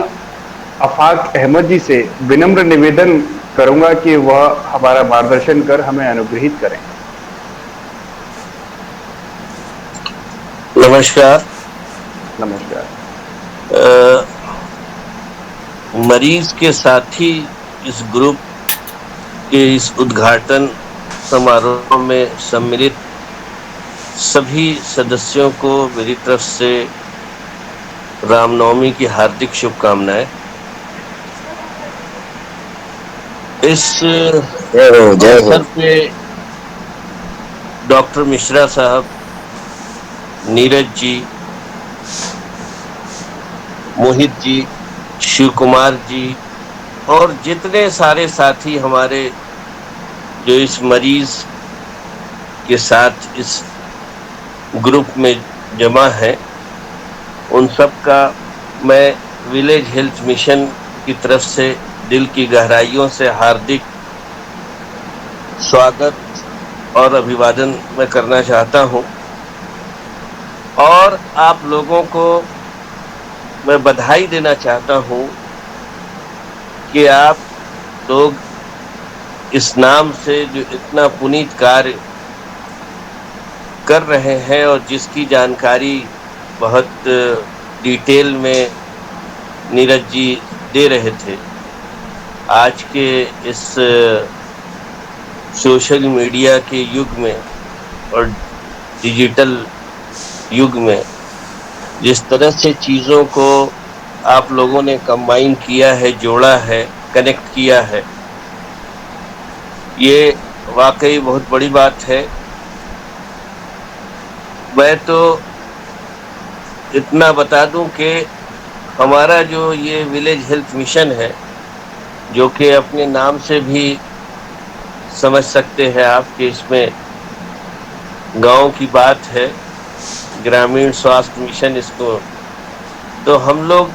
आफाक अहमद जी से विनम्र निवेदन करूंगा कि वह हमारा मार्गदर्शन कर हमें अनुग्रहित करें।
नमस्कार।
नमस्कार।
मरीज के साथी इस ग्रुप के इस उद्घाटन समारोह में सम्मिलित सभी सदस्यों को मेरी तरफ से रामनवमी की हार्दिक शुभकामनाएं। इस अवसर पे डॉक्टर मिश्रा साहब, नीरज जी, मोहित जी, शिव कुमार जी और जितने सारे साथी हमारे जो इस मरीज के साथ इस ग्रुप में जमा है, उन सब का मैं विलेज हेल्थ मिशन की तरफ से दिल की गहराइयों से हार्दिक स्वागत और अभिवादन मैं करना चाहता हूं। और आप लोगों को मैं बधाई देना चाहता हूं कि आप लोग इस नाम से जो इतना पुनीत कार्य कर रहे हैं और जिसकी जानकारी बहुत डिटेल में नीरज जी दे रहे थे, आज के इस सोशल मीडिया के युग में और डिजिटल युग में जिस तरह से चीज़ों को आप लोगों ने कंबाइन किया है, जोड़ा है, कनेक्ट किया है, ये वाकई बहुत बड़ी बात है। मैं तो इतना बता दूं कि हमारा जो ये विलेज हेल्थ मिशन है, जो कि अपने नाम से भी समझ सकते हैं आप कि इसमें गांव की बात है, ग्रामीण स्वास्थ्य मिशन इसको, तो हम लोग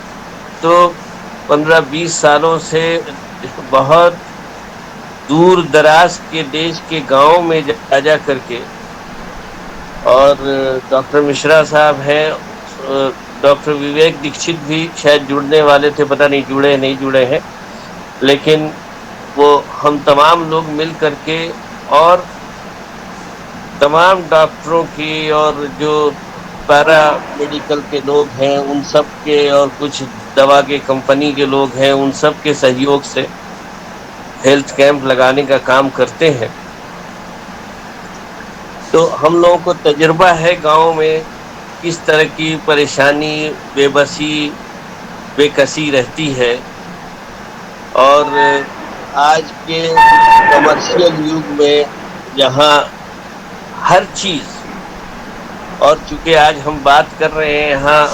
तो 15-20 सालों से बहुत दूर दराज के देश के गांव में जा करके, और डॉक्टर मिश्रा साहब हैं, डॉक्टर विवेक दीक्षित भी शायद जुड़ने वाले थे, पता नहीं जुड़े नहीं जुड़े हैं, लेकिन वो हम तमाम लोग मिल करके और तमाम डॉक्टरों की और जो पैरा मेडिकल के लोग हैं उन सब के और कुछ दवा के कंपनी के लोग हैं, उन सब के सहयोग से हेल्थ कैंप लगाने का काम करते हैं। तो हम लोगों को तजुर्बा है गांव में किस तरह की परेशानी, बेबसी, बेकसी रहती है। और आज के कमर्शियल युग में जहां हर चीज़, और चूंकि आज हम बात कर रहे हैं यहाँ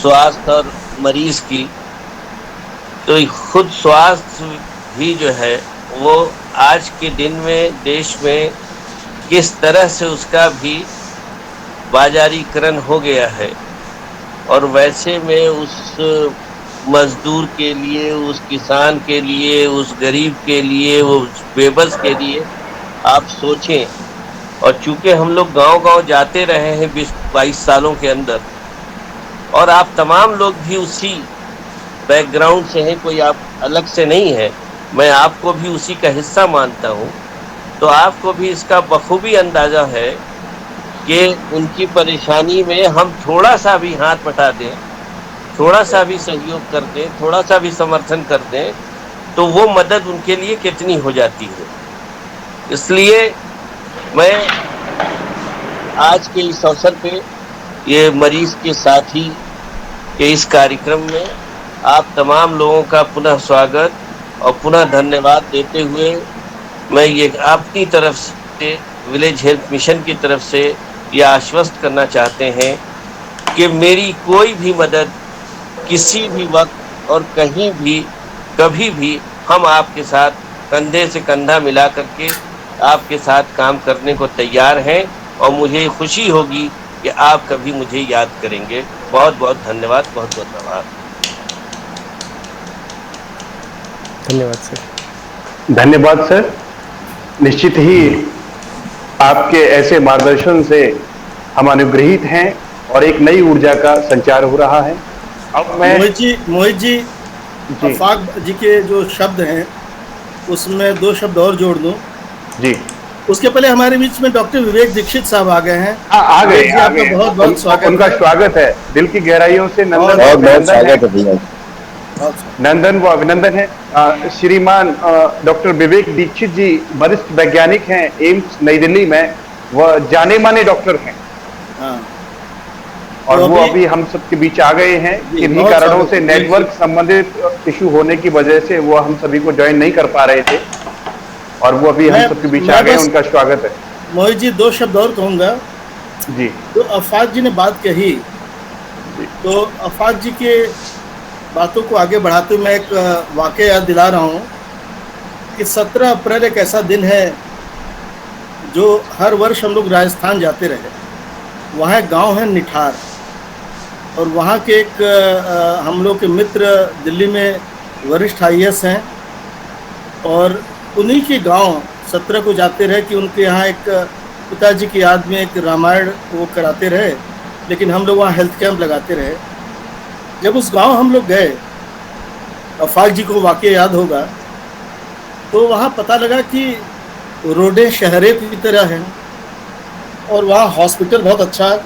स्वास्थ्य और मरीज की, तो खुद स्वास्थ्य भी जो है वो आज के दिन में देश में किस तरह से उसका भी बाजारीकरण हो गया है। और वैसे में उस मजदूर के लिए, उस किसान के लिए, उस गरीब के लिए, वो बेबस के लिए आप सोचें। और चूंकि हम लोग गांव-गांव जाते रहे हैं 20-22 सालों के अंदर, और आप तमाम लोग भी उसी बैकग्राउंड से हैं, कोई आप अलग से नहीं है, मैं आपको भी उसी का हिस्सा मानता हूँ, तो आपको भी इसका बखूबी अंदाज़ा है कि उनकी परेशानी में हम थोड़ा सा भी हाथ बटा दें, थोड़ा सा भी सहयोग कर दें, थोड़ा सा भी समर्थन कर दें, तो वो मदद उनके लिए कितनी हो जाती है। इसलिए मैं आज के इस अवसर पे ये मरीज के साथी के इस कार्यक्रम में आप तमाम लोगों का पुनः स्वागत और पुनः धन्यवाद देते हुए मैं ये अपनी तरफ से, विलेज हेल्थ मिशन की तरफ से ये आश्वस्त करना चाहते हैं कि मेरी कोई भी मदद किसी भी वक्त और कहीं भी कभी भी हम आपके साथ कंधे से कंधा मिला करके आपके साथ काम करने को तैयार हैं, और मुझे खुशी होगी कि आप कभी मुझे याद करेंगे। बहुत बहुत धन्यवाद, बहुत बहुत आभार।
धन्यवाद सर।
धन्यवाद सर। निश्चित ही आपके ऐसे मार्गदर्शन से हम अनुग्रहित हैं और एक नई ऊर्जा का संचार हो रहा है। अब मैं
मोहित जी अफाक जी के जो शब्द हैं उसमें 2 शब्द और जोड़ दूं
जी।
उसके पहले हमारे बीच में डॉक्टर विवेक दीक्षित साहब आ गए हैं।
आ गए।
आपका बहुत बहुत स्वागत।
उनका स्वागत है दिल की गहराइयों से। नंदन नंदन वो अभिनंदन है। श्रीमान डॉक्टर विवेक दीक्षित जी वरिष्ठ वैज्ञानिक हैं एम्स नई दिल्ली में। वह जाने माने डॉक्टर हैं। और वो अभी हम सबके बीच आ गए हैं। किन्हीं कारणों से नेटवर्क संबंधित इशू होने की वजह से वो हम सभी को ज्वाइन नहीं कर पा रहे थे और वो अभी हम सबके बीच आ गए। उनका स्वागत है।
मोहित जी 2 शब्द और कहूंगा
जी।
तो अफाक जी ने बात कही तो अफाक जी के बातों को आगे बढ़ाते हुए मैं एक वाकया याद दिला रहा हूँ कि 17 अप्रैल एक ऐसा दिन है जो हर वर्ष हम लोग राजस्थान जाते रहे। वहाँ एक गाँव है निठार और वहाँ के एक हम लोग के मित्र दिल्ली में वरिष्ठ IAS हैं और उन्हीं के गांव 17 को जाते रहे कि उनके यहाँ एक पिताजी की याद में एक रामायण वो कराते रहे। लेकिन हम लोग वहाँ हेल्थ कैंप लगाते रहे। जब उस गांव हम लोग गए, अफाक जी को वाकया याद होगा, तो वहाँ पता लगा कि रोडें शहरों की तरह हैं और वहाँ हॉस्पिटल बहुत अच्छा है।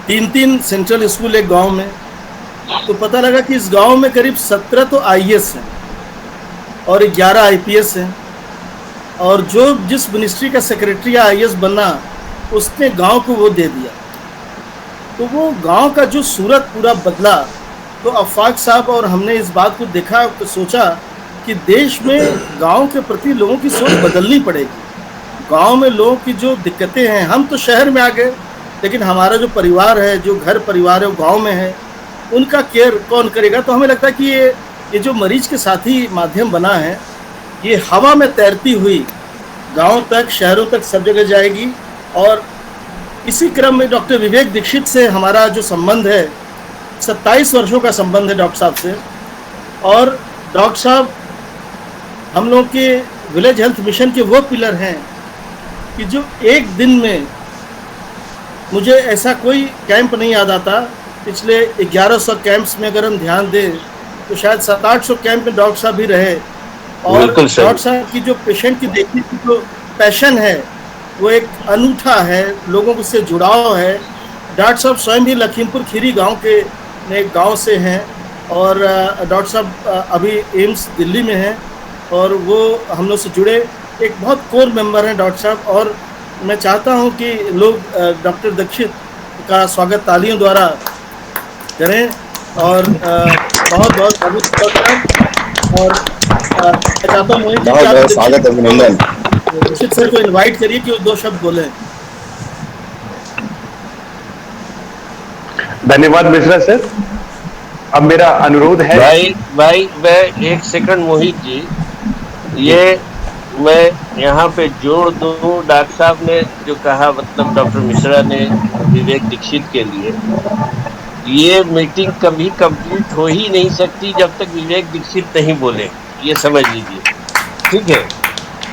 3 सेंट्रल स्कूल एक गांव में। तो पता लगा कि इस गांव में करीब 17 तो IAS हैं और 11 IPS हैं और जो जिस मिनिस्ट्री का सेक्रेटरी IAS बना उसने गांव को वो दे दिया। तो वो गांव का जो सूरत पूरा बदला। तो अफाक साहब और हमने इस बात को देखा तो सोचा कि देश में गांव के प्रति लोगों की सोच बदलनी पड़ेगी। गांव में लोगों की जो दिक्कतें हैं, हम तो शहर में आ गए लेकिन हमारा जो परिवार है, जो घर परिवार है वो गाँव में है, उनका केयर कौन करेगा। तो हमें लगता है कि ये जो मरीज के साथी माध्यम बना है ये हवा में तैरती हुई गांव तक, शहरों तक, सब जगह जाएगी। और इसी क्रम में डॉक्टर विवेक दीक्षित से हमारा जो संबंध है 27 वर्षों का संबंध है डॉक्टर साहब से। और डॉक्टर साहब हम लोग के विलेज हेल्थ मिशन के वो पिलर हैं कि जो एक दिन में, मुझे ऐसा कोई कैंप नहीं याद आता, पिछले 1100 कैंप्स में अगर हम ध्यान दें तो शायद 700-800 कैंप में डॉक्टर साहब भी रहे। और डॉक्टर साहब की जो पेशेंट की देखने की जो पैशन है वो एक अनूठा है, लोगों से जुड़ाव है। डॉक्टर साहब स्वयं भी लखीमपुर खीरी गांव से हैं और डॉक्टर साहब अभी एम्स दिल्ली में हैं और वो हम लोग से जुड़े एक बहुत कोर मेंबर हैं डॉक्टर साहब। और मैं चाहता हूं कि लोग डॉक्टर दीक्षित का स्वागत तालियों द्वारा करें और बहुत बहुत स्वागत। और मैं चाहता हूँ मोहित जी स्वागत अभिनंदन दीक्षित सर को इनवाइट करिए कि वो 2 शब्द बोले।
धन्यवाद मिश्रा सर। अब मेरा अनुरोध है
भाई मैं 1 सेकंड मोहित जी, ये मैं यहाँ पे जोड़ दूं। डॉक्टर साहब ने जो कहा, मतलब डॉक्टर मिश्रा ने विवेक दीक्षित के लिए, ये मीटिंग कभी कंप्लीट हो ही नहीं सकती जब तक विवेक दीक्षित नहीं बोले, ये समझ लीजिए, ठीक है।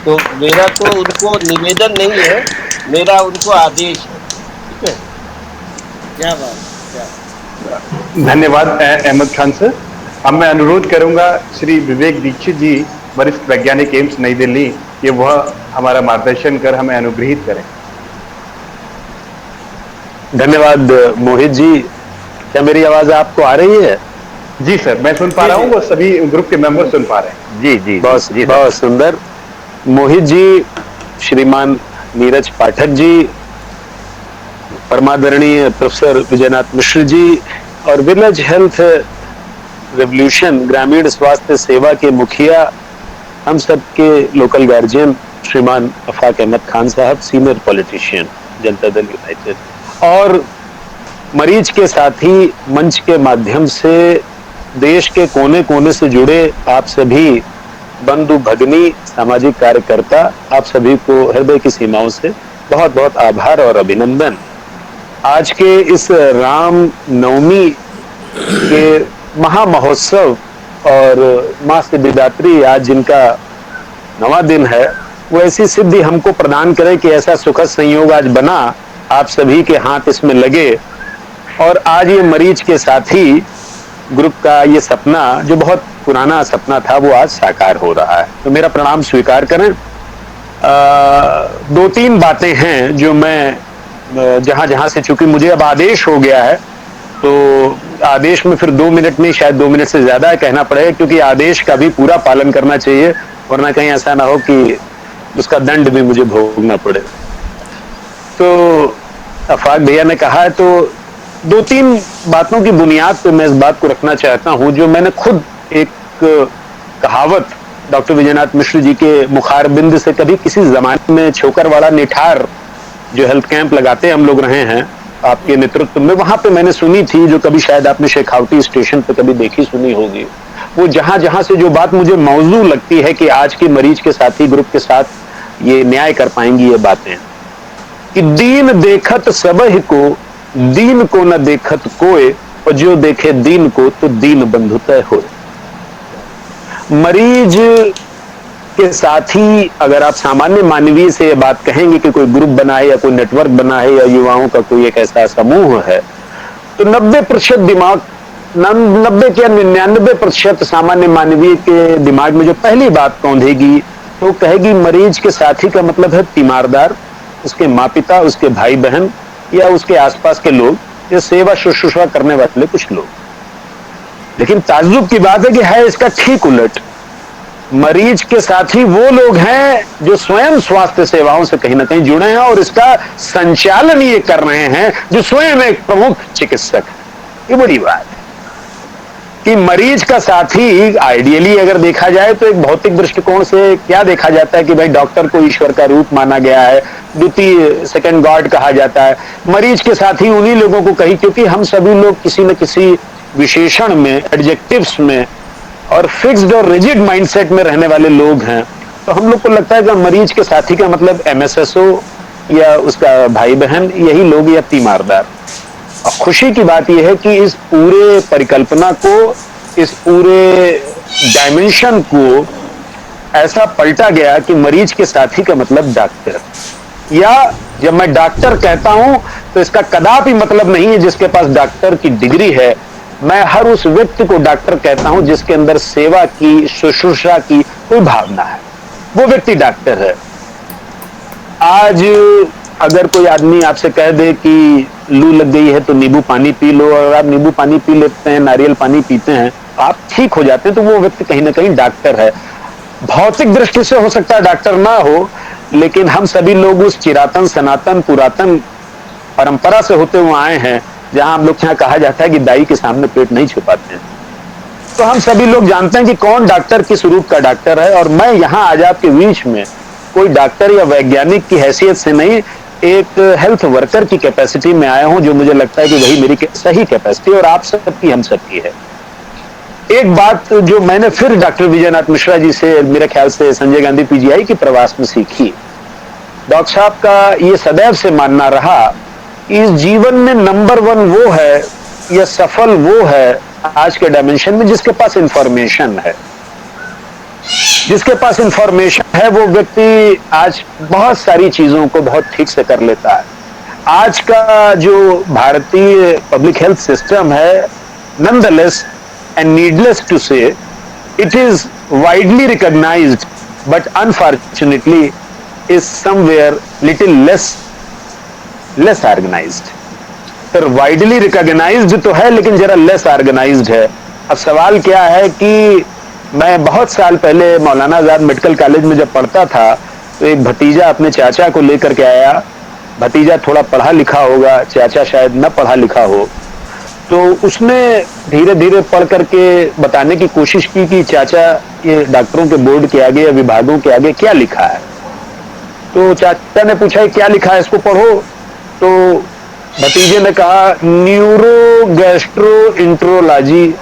तो मेरा तो उनको निवेदन नहीं है, मेरा उनको आदेश है, ठीक है।
क्या बात।
धन्यवाद अहमद खान सर। अब मैं अनुरोध करूंगा श्री विवेक दीक्षित जी वरिष्ठ वैज्ञानिक एम्स नई दिल्ली, ये वह हमारा मार्गदर्शन कर हमें अनुग्रहित करें।
धन्यवाद मोहित जी। क्या मेरी आवाज आपको आ रही है?
जी सर, मैं सुन पा रहा हूँ, वो सभी ग्रुप के मेंबर सुन पा रहे हैं।
जी बहुत सुंदर। मोहित जी, श्रीमान नीरज पाठक जी, परमादरणीय प्रोफेसर विजयनाथ मिश्र जी और विलेज हेल्थ रेवोल्यूशन ग्रामीण स्वास्थ्य सेवा के मुखिया, हम सबके लोकल गार्जियन श्रीमान अफाक अहमद खान साहब, senior politician Janata Dal United, और मरीज के साथी मंच के माध्यम से देश के कोने कोने से जुड़े आप सभी बंधु भगिनी सामाजिक कार्यकर्ता, आप सभी को हृदय की सीमाओं से बहुत बहुत आभार और अभिनंदन। आज के इस राम नवमी के महा महोत्सव और माँ सिद्धिदात्री आज जिनका 9वां दिन है, वो ऐसी सिद्धि हमको प्रदान करे कि ऐसा सुखद संयोग आज बना, आप सभी के हाथ इसमें लगे और आज ये मरीज के साथी ग्रुप का ये सपना जो बहुत पुराना सपना था वो आज साकार हो रहा है। तो मेरा प्रणाम स्वीकार करें। 2-3 बातें हैं जो मैं जहां जहां से, चूंकि मुझे अब आदेश हो गया है तो आदेश में फिर 2 मिनट नहीं, शायद 2 मिनट से ज्यादा कहना पड़ेगा, क्योंकि आदेश का भी पूरा पालन करना चाहिए, वरना कहीं ऐसा ना हो कि उसका दंड भी मुझे भोगना पड़े। तो अफाक भैया ने कहा है, तो 2-3 बातों की बुनियाद पे मैं इस बात को रखना चाहता हूं, जो मैंने खुद एक कहावत डॉक्टर विजयनाथ मिश्र जी के मुखारबिंद से कभी किसी जमाने में छोकरवाड़ा निठार जो हेल्थ कैंप लगाते हैं हम लोग रहे हैं आपके नेतृत्व में, वहां पे मैंने सुनी थी, जो कभी शायद आपने शेखावटी स्टेशन पे कभी देखी सुनी होगी। वो जहां जहां से जो बात मुझे मौजू लगती है कि आज के मरीज के साथी ग्रुप के साथ ये न्याय कर पाएंगी ये बातें, कि दीन देखत सबहि को, दीन को न देखत कोय, और जो देखे दीन को तो दीन बंधुतय होय। मरीज के साथी, अगर आप सामान्य मानवीय से ये बात कहेंगे कि कोई ग्रुप बना है या कोई नेटवर्क बना है या युवाओं का कोई एक ऐसा समूह है, तो 90% दिमाग, 90 क्या 99% सामान्य मानवीय के दिमाग में जो पहली बात कौंधेगी तो कहेगी मरीज के साथी का मतलब है तीमारदार, उसके माँ पिता, उसके भाई बहन या उसके आसपास के लोग, या सेवा शुश्रूषा करने वाले कुछ लोग। लेकिन ताज्जुब की बात है कि है इसका ठीक उलट। मरीज के साथी वो लोग हैं जो स्वयं स्वास्थ्य सेवाओं से कहीं ना कहीं जुड़े हैं और इसका संचालन ये कर रहे हैं, जो स्वयं एक प्रमुख चिकित्सक है। ये बड़ी बात है कि मरीज का साथी आइडियली अगर देखा जाए तो एक भौतिक दृष्टिकोण से क्या देखा जाता है कि भाई डॉक्टर को ईश्वर का रूप माना गया है, द्वितीय सेकंड गॉड कहा जाता है। मरीज के साथी उन्हीं लोगों को कही, क्योंकि हम सभी लोग किसी न किसी विशेषण में, एडजेक्टिव्स में और फिक्स्ड और रिजिड माइंडसेट में रहने वाले लोग हैं। तो हम लोग को लगता है कि मरीज के साथी का मतलब MSSO या उसका भाई बहन, यही लोग, या तीमारदार। और खुशी की बात यह है कि इस पूरे परिकल्पना को, इस पूरे डायमेंशन को ऐसा पलटा गया कि मरीज के साथी का मतलब डॉक्टर, या जब मैं डॉक्टर कहता हूं तो इसका कदापि मतलब नहीं है जिसके पास डॉक्टर की डिग्री है। मैं हर उस व्यक्ति को डॉक्टर कहता हूं जिसके अंदर सेवा की, शुश्रूषा की कोई भावना है, वो व्यक्ति डॉक्टर है। आज अगर कोई आदमी आपसे कह दे कि लू लग गई है तो नींबू पानी पी लो, और आप नींबू पानी पी लेते हैं, नारियल पानी पीते हैं, आप ठीक हो जाते हैं, तो वो व्यक्ति कहीं ना कहीं डॉक्टर है। भौतिक दृष्टि से हो सकता है डॉक्टर ना हो, लेकिन हम सभी लोग उस चिरातन, सनातन, पुरातन परंपरा से होते हुए आए हैं, जहां हम लोग यहाँ कहा जाता है कि दाई के सामने पेट नहीं छुपाते हैं। तो हम सभी लोग जानते हैं कि कौन डॉक्टर किस रूप का डॉक्टर है। और मैं यहाँ आज आपके बीच में कोई डॉक्टर या वैज्ञानिक की हैसियत से नहीं, एक हेल्थ वर्कर की कैपेसिटी में आया हूं, जो मुझे लगता है कि वही मेरी सही कैपेसिटी और आप सबकी, हम सबकी है। एक बात जो मैंने फिर डॉक्टर विजयनाथ मिश्रा जी से, मेरे ख्याल से संजय गांधी PGI के प्रवास में सीखी, डॉक्टर साहब का ये सदैव से मानना रहा, इस जीवन में नंबर 1 वो है या सफल वो है आज के डायमेंशन में जिसके पास इंफॉर्मेशन है। जिसके पास इंफॉर्मेशन है वो व्यक्ति आज बहुत सारी चीजों को बहुत ठीक से कर लेता है। आज का जो भारतीय पब्लिक हेल्थ सिस्टम है, nonetheless and needless to say, it is widely recognized but unfortunately is somewhere little less organised. फिर वाइडली रिकॉग्नाइज्ड तो है लेकिन जरा लेस ऑर्गेनाइज्ड है। अब सवाल क्या है कि मैं बहुत साल पहले मौलाना आजाद मेडिकल कॉलेज में जब पढ़ता था तो एक भतीजा अपने चाचा को लेकर के आया। भतीजा थोड़ा पढ़ा लिखा होगा, चाचा शायद न पढ़ा लिखा हो, तो उसने धीरे धीरे पढ़ करके बताने की कोशिश की कि चाचा ये डॉक्टरों के बोर्ड के आगे या विभागों के आगे क्या लिखा है। तो चाचा ने पूछा क्या लिखा है, इसको पढ़ो। तो भतीजे ने कहा न्यूरो गैस्ट्रो इंट्रोलॉजी।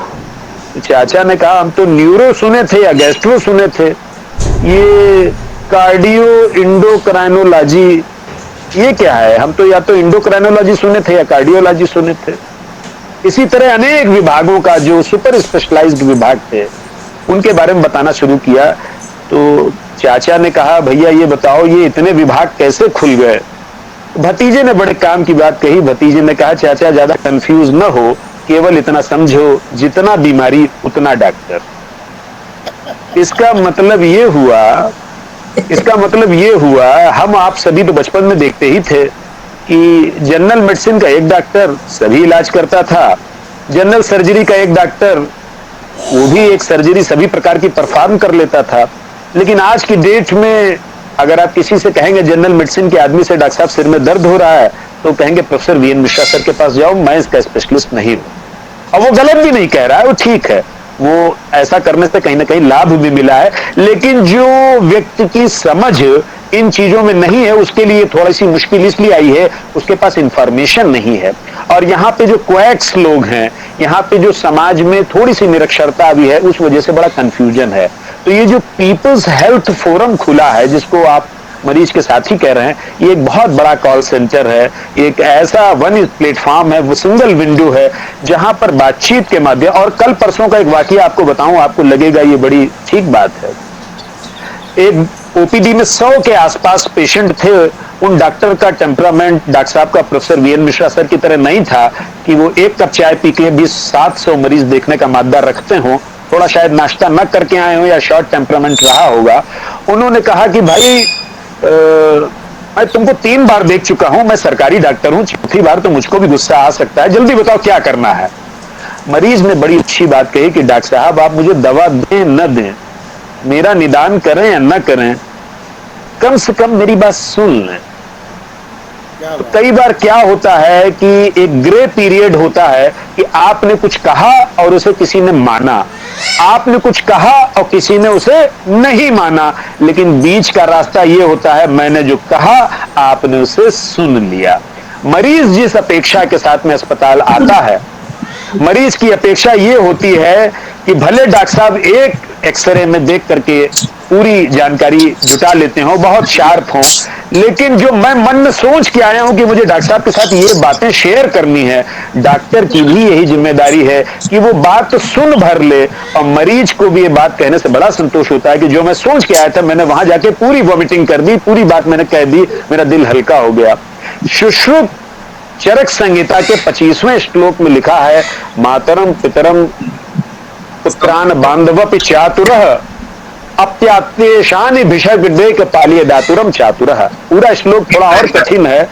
चाचा ने कहा हम तो न्यूरो सुने थे या गैस्ट्रो सुने थे, ये कार्डियो इंडोक्राइनोलॉजी ये क्या है? हम तो या तो इंडोक्राइनोलॉजी सुने थे या कार्डियोलॉजी सुने थे। इसी तरह अनेक विभागों का जो सुपर स्पेशलाइज्ड विभाग थे उनके बारे में बताना शुरू किया। तो चाचा ने कहा भैया ये बताओ ये इतने विभाग कैसे खुल गए। भतीजे ने बड़े काम की बात कही। भतीजे ने कहा चाचा ज्यादा कंफ्यूज न हो, केवल इतना समझो जितना बीमारी उतना डॉक्टर। इसका मतलब ये हुआ हम आप सभी तो बचपन में देखते ही थे कि जनरल मेडिसिन का एक डॉक्टर सभी इलाज करता था, जनरल सर्जरी का एक डॉक्टर वो भी एक सर्जरी सभी प्रकार की परफॉर्म कर लेता था। लेकिन आज की डेट में अगर आप किसी से कहेंगे जनरल मेडिसिन के आदमी से डॉक्टर साहब सिर में दर्द हो रहा है तो कहेंगे प्रोफेसर वीएन मिश्रा सर के पास जाओ, मैं इसका स्पेशलिस्ट नहीं हूं। और वो गलत भी नहीं कह रहा है, वो ठीक है, वो ऐसा करने से कहीं ना कहीं लाभ भी मिला है। लेकिन जो व्यक्ति की समझ इन चीजों में नहीं है उसके लिए थोड़ी सी मुश्किल इसलिए आई है, उसके पास इंफॉर्मेशन नहीं है। और यहाँ पे जो क्वैक्स लोग हैं, यहाँ पे जो समाज में थोड़ी सी निरक्षरता भी है, उस वजह से बड़ा कंफ्यूजन है। तो ये जो पीपल्स हेल्थ फोरम खुला है जिसको आप मरीज के साथ ही कह रहे हैं, ये एक बहुत बड़ा कॉल सेंटर है, एक ऐसा वन प्लेटफॉर्म है, वो सिंगल विंडो है जहां पर बातचीत के माध्यम। और कल परसों का एक वाकया आपको बताऊं, आपको लगेगा ये बड़ी ठीक बात है। एक ओपीडी में 100 के आसपास पेशेंट थे। उन डॉक्टर का टेम्परामेंट डॉक्टर साहब का प्रोफेसर वीएन मिश्रा सर की तरह नहीं था कि वो एक कप चाय पी के भी 700 मरीज देखने का मादा रखते हों। थोड़ा शायद नाश्ता न करके आए हो या शॉर्ट टेम्परामेंट रहा होगा। उन्होंने कहा कि भाई मैं तुमको 3 बार देख चुका हूं, मैं सरकारी डॉक्टर हूं, 4थी बार तो मुझको भी गुस्सा आ सकता है, जल्दी बताओ क्या करना है। मरीज ने बड़ी अच्छी बात कही कि डॉक्टर साहब आप मुझे दवा दें न दें, मेरा निदान करें या न करें, कम से कम मेरी बात सुन लें। तो कई बार क्या होता है कि एक ग्रे पीरियड होता है कि आपने कुछ कहा और उसे किसी ने माना, आपने कुछ कहा और किसी ने उसे नहीं माना, लेकिन बीच का रास्ता यह होता है मैंने जो कहा आपने उसे सुन लिया। मरीज जिस अपेक्षा के साथ में अस्पताल आता है, मरीज की अपेक्षा यह होती है कि भले डॉक्टर साहब एक एक्सरे में देख करके पूरी जानकारी जुटा लेते हो, बहुत शार्प हो, लेकिन जो मैं मन में सोच के आया हूं कि मुझे डॉक्टर साहब के साथ ये बातें शेयर करनी है, डॉक्टर की भी यही जिम्मेदारी है कि वो बात तो सुन भर ले। और मरीज को भी ये बात कहने से बड़ा संतोष होता है कि जो मैं सोच के आया था मैंने वहां जाके पूरी वॉमिटिंग कर दी, पूरी बात मैंने कह दी, मेरा दिल हल्का हो गया। सुश्रुत चरक संहिता के 25वें श्लोक में लिखा है मातरम पितरम पुत्रान बांधव चातुरः अप्यात्येशानि भिषग्देक पालिय दातुरम चातुरः। पूरा श्लोक थोड़ा और कठिन है,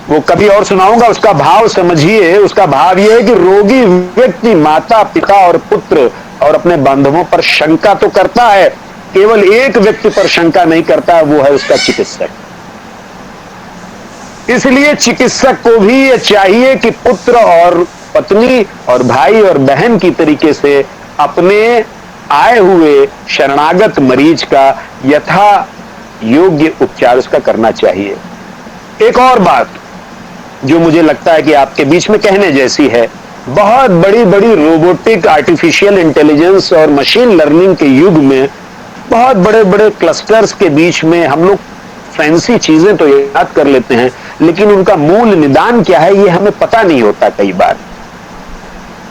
वो कभी और सुनाऊंगा, उसका भाव समझिए। उसका भाव ये है कि रोगी व्यक्ति माता पिता और पुत्र और अपने बांधवों पर शंका तो करता है, केवल एक व्यक्ति पर शंका नहीं करता, वो है उसका चिकित्सक। इसलिए चिकित्सक को भी ये चाहिए कि पुत्र और पत्नी और भाई और बहन की तरीके से अपने आए हुए शरणागत मरीज का यथा योग्य उपचार उसका करना चाहिए। एक और बात जो मुझे लगता है कि आपके बीच में कहने जैसी है, बहुत बड़ी बड़ी रोबोटिक आर्टिफिशियल इंटेलिजेंस और मशीन लर्निंग के युग में बहुत बड़े बड़े क्लस्टर्स के बीच में हम लोग फैंसी चीजें तो याद कर लेते हैं, लेकिन उनका मूल निदान क्या है ये हमें पता नहीं होता। कई बार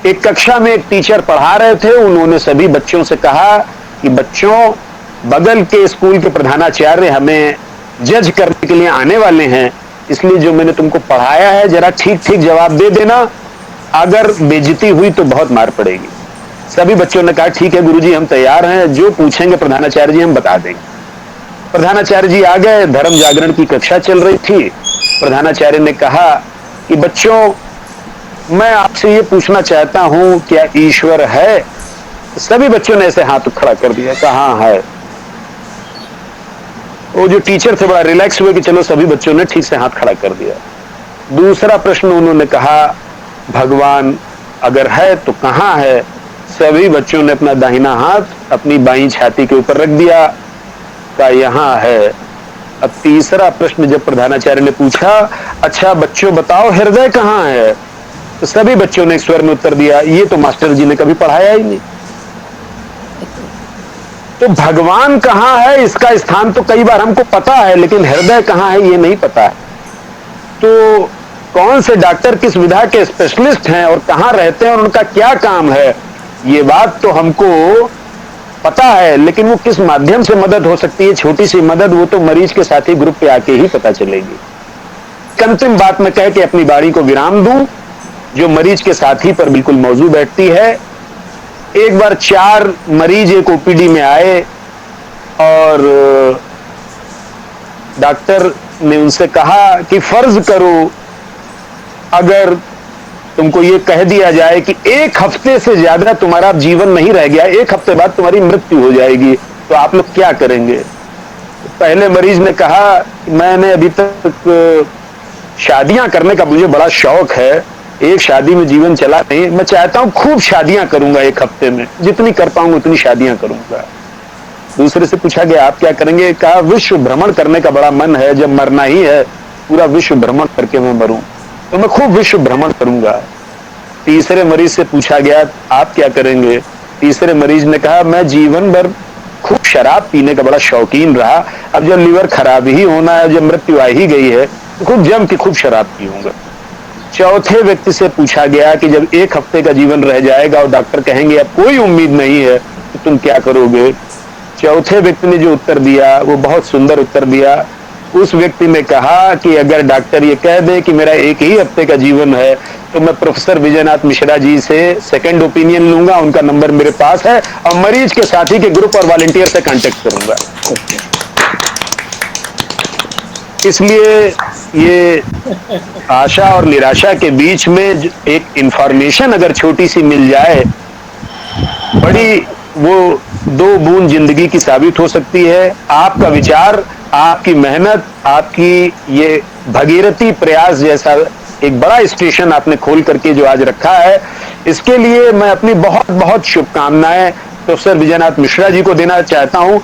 एक कक्षा में एक टीचर पढ़ा रहे थे, उन्होंने सभी बच्चों से कहा कि बच्चों बगल के स्कूल के प्रधानाचार्य हमें जज करने के लिए आने वाले हैं, इसलिए जो मैंने तुमको पढ़ाया है जरा ठीक ठीक जवाब दे देना, अगर बेइज्जती हुई तो बहुत मार पड़ेगी। सभी बच्चों ने कहा ठीक है गुरुजी हम तैयार हैं, जो पूछेंगे प्रधानाचार्य जी हम बता देंगे। प्रधानाचार्य जी आ गए, धर्म जागरण की कक्षा चल रही थी। प्रधानाचार्य ने कहा कि बच्चों मैं आपसे ये पूछना चाहता हूं क्या ईश्वर है? सभी बच्चों ने ऐसे हाथ खड़ा कर दिया, कहा है। वो जो टीचर थे बड़ा रिलैक्स हुए कि चलो सभी बच्चों ने ठीक से हाथ खड़ा कर दिया। दूसरा प्रश्न उन्होंने कहा भगवान अगर है तो कहां है? सभी बच्चों ने अपना दाहिना हाथ अपनी बाईं छाती के ऊपर रख दिया, का यहां है। अब तीसरा प्रश्न जब प्रधानाचार्य ने पूछा अच्छा बच्चों बताओ हृदय कहां है, तो सभी बच्चों ने एक स्वर में उत्तर दिया ये तो मास्टर जी ने कभी पढ़ाया ही नहीं। तो भगवान कहां है इसका स्थान तो कई बार हमको पता है, लेकिन हृदय कहां है ये नहीं पता है। तो कौन से डॉक्टर किस विधा के स्पेशलिस्ट हैं और कहां रहते हैं और उनका क्या काम है, ये बात तो हमको पता है, लेकिन वो किस माध्यम से मदद हो सकती है, छोटी सी मदद, वो तो मरीज के साथी ग्रुप पे आके ही पता चलेगी। अंतिम बात मैं कह के अपनी बाणी को विराम दूं, जो मरीज के साथी पर बिल्कुल मौजू बैठती है। एक बार 4 मरीज एक ओपीडी में आए और डॉक्टर ने उनसे कहा कि फर्ज करो अगर तुमको ये कह दिया जाए कि 1 हफ्ते से ज्यादा तुम्हारा जीवन नहीं रह गया, 1 हफ्ते बाद तुम्हारी मृत्यु हो जाएगी, तो आप लोग क्या करेंगे? पहले मरीज ने कहा, मैंने अभी तक शादियां करने का मुझे बड़ा शौक है, एक शादी में जीवन चला नहीं, मैं चाहता हूं खूब शादियां करूंगा, 1 हफ्ते में जितनी कर पाऊंगा उतनी शादियां करूंगा। दूसरे से पूछा गया आप क्या करेंगे? कहा विश्व भ्रमण करने का बड़ा मन है, जब मरना ही है पूरा विश्व भ्रमण करके मैं मरूं तो मैं खूब विश्व भ्रमण करूंगा। तीसरे मरीज से पूछा गया आप क्या करेंगे? तीसरे मरीज ने कहा मैं जीवन भर खूब शराब पीने का बड़ा शौकीन रहा, अब जब लीवर खराब ही होना है, जब मृत्यु आ ही गई है तो खूब जम के खूब शराब पीऊंगा। चौथे व्यक्ति से पूछा गया कि जब 1 हफ्ते का जीवन रह जाएगा और डॉक्टर कहेंगे अब कोई उम्मीद नहीं है तो तुम क्या करोगे? चौथे व्यक्ति ने जो उत्तर दिया वो बहुत सुंदर उत्तर दिया। उस व्यक्ति ने कहा कि अगर डॉक्टर ये कह दे कि मेरा 1 ही हफ्ते का जीवन है तो मैं प्रोफेसर विजयनाथ मिश्रा जी से सेकंड ओपिनियन लूंगा, उनका नंबर मेरे पास है, और मरीज के साथी के ग्रुप और वॉलंटियर से कांटेक्ट करूंगा। इसलिए ये आशा और निराशा के बीच में एक इंफॉर्मेशन अगर छोटी सी मिल जाए, बड़ी वो 2 बूंद जिंदगी की साबित हो सकती है। आपका विचार, आपकी मेहनत, आपकी ये भगीरथी प्रयास जैसा एक बड़ा स्टेशन आपने खोल करके जो आज रखा है, इसके लिए मैं अपनी बहुत बहुत शुभकामनाएं प्रोफेसर विजयनाथ मिश्रा जी को देना चाहता हूं,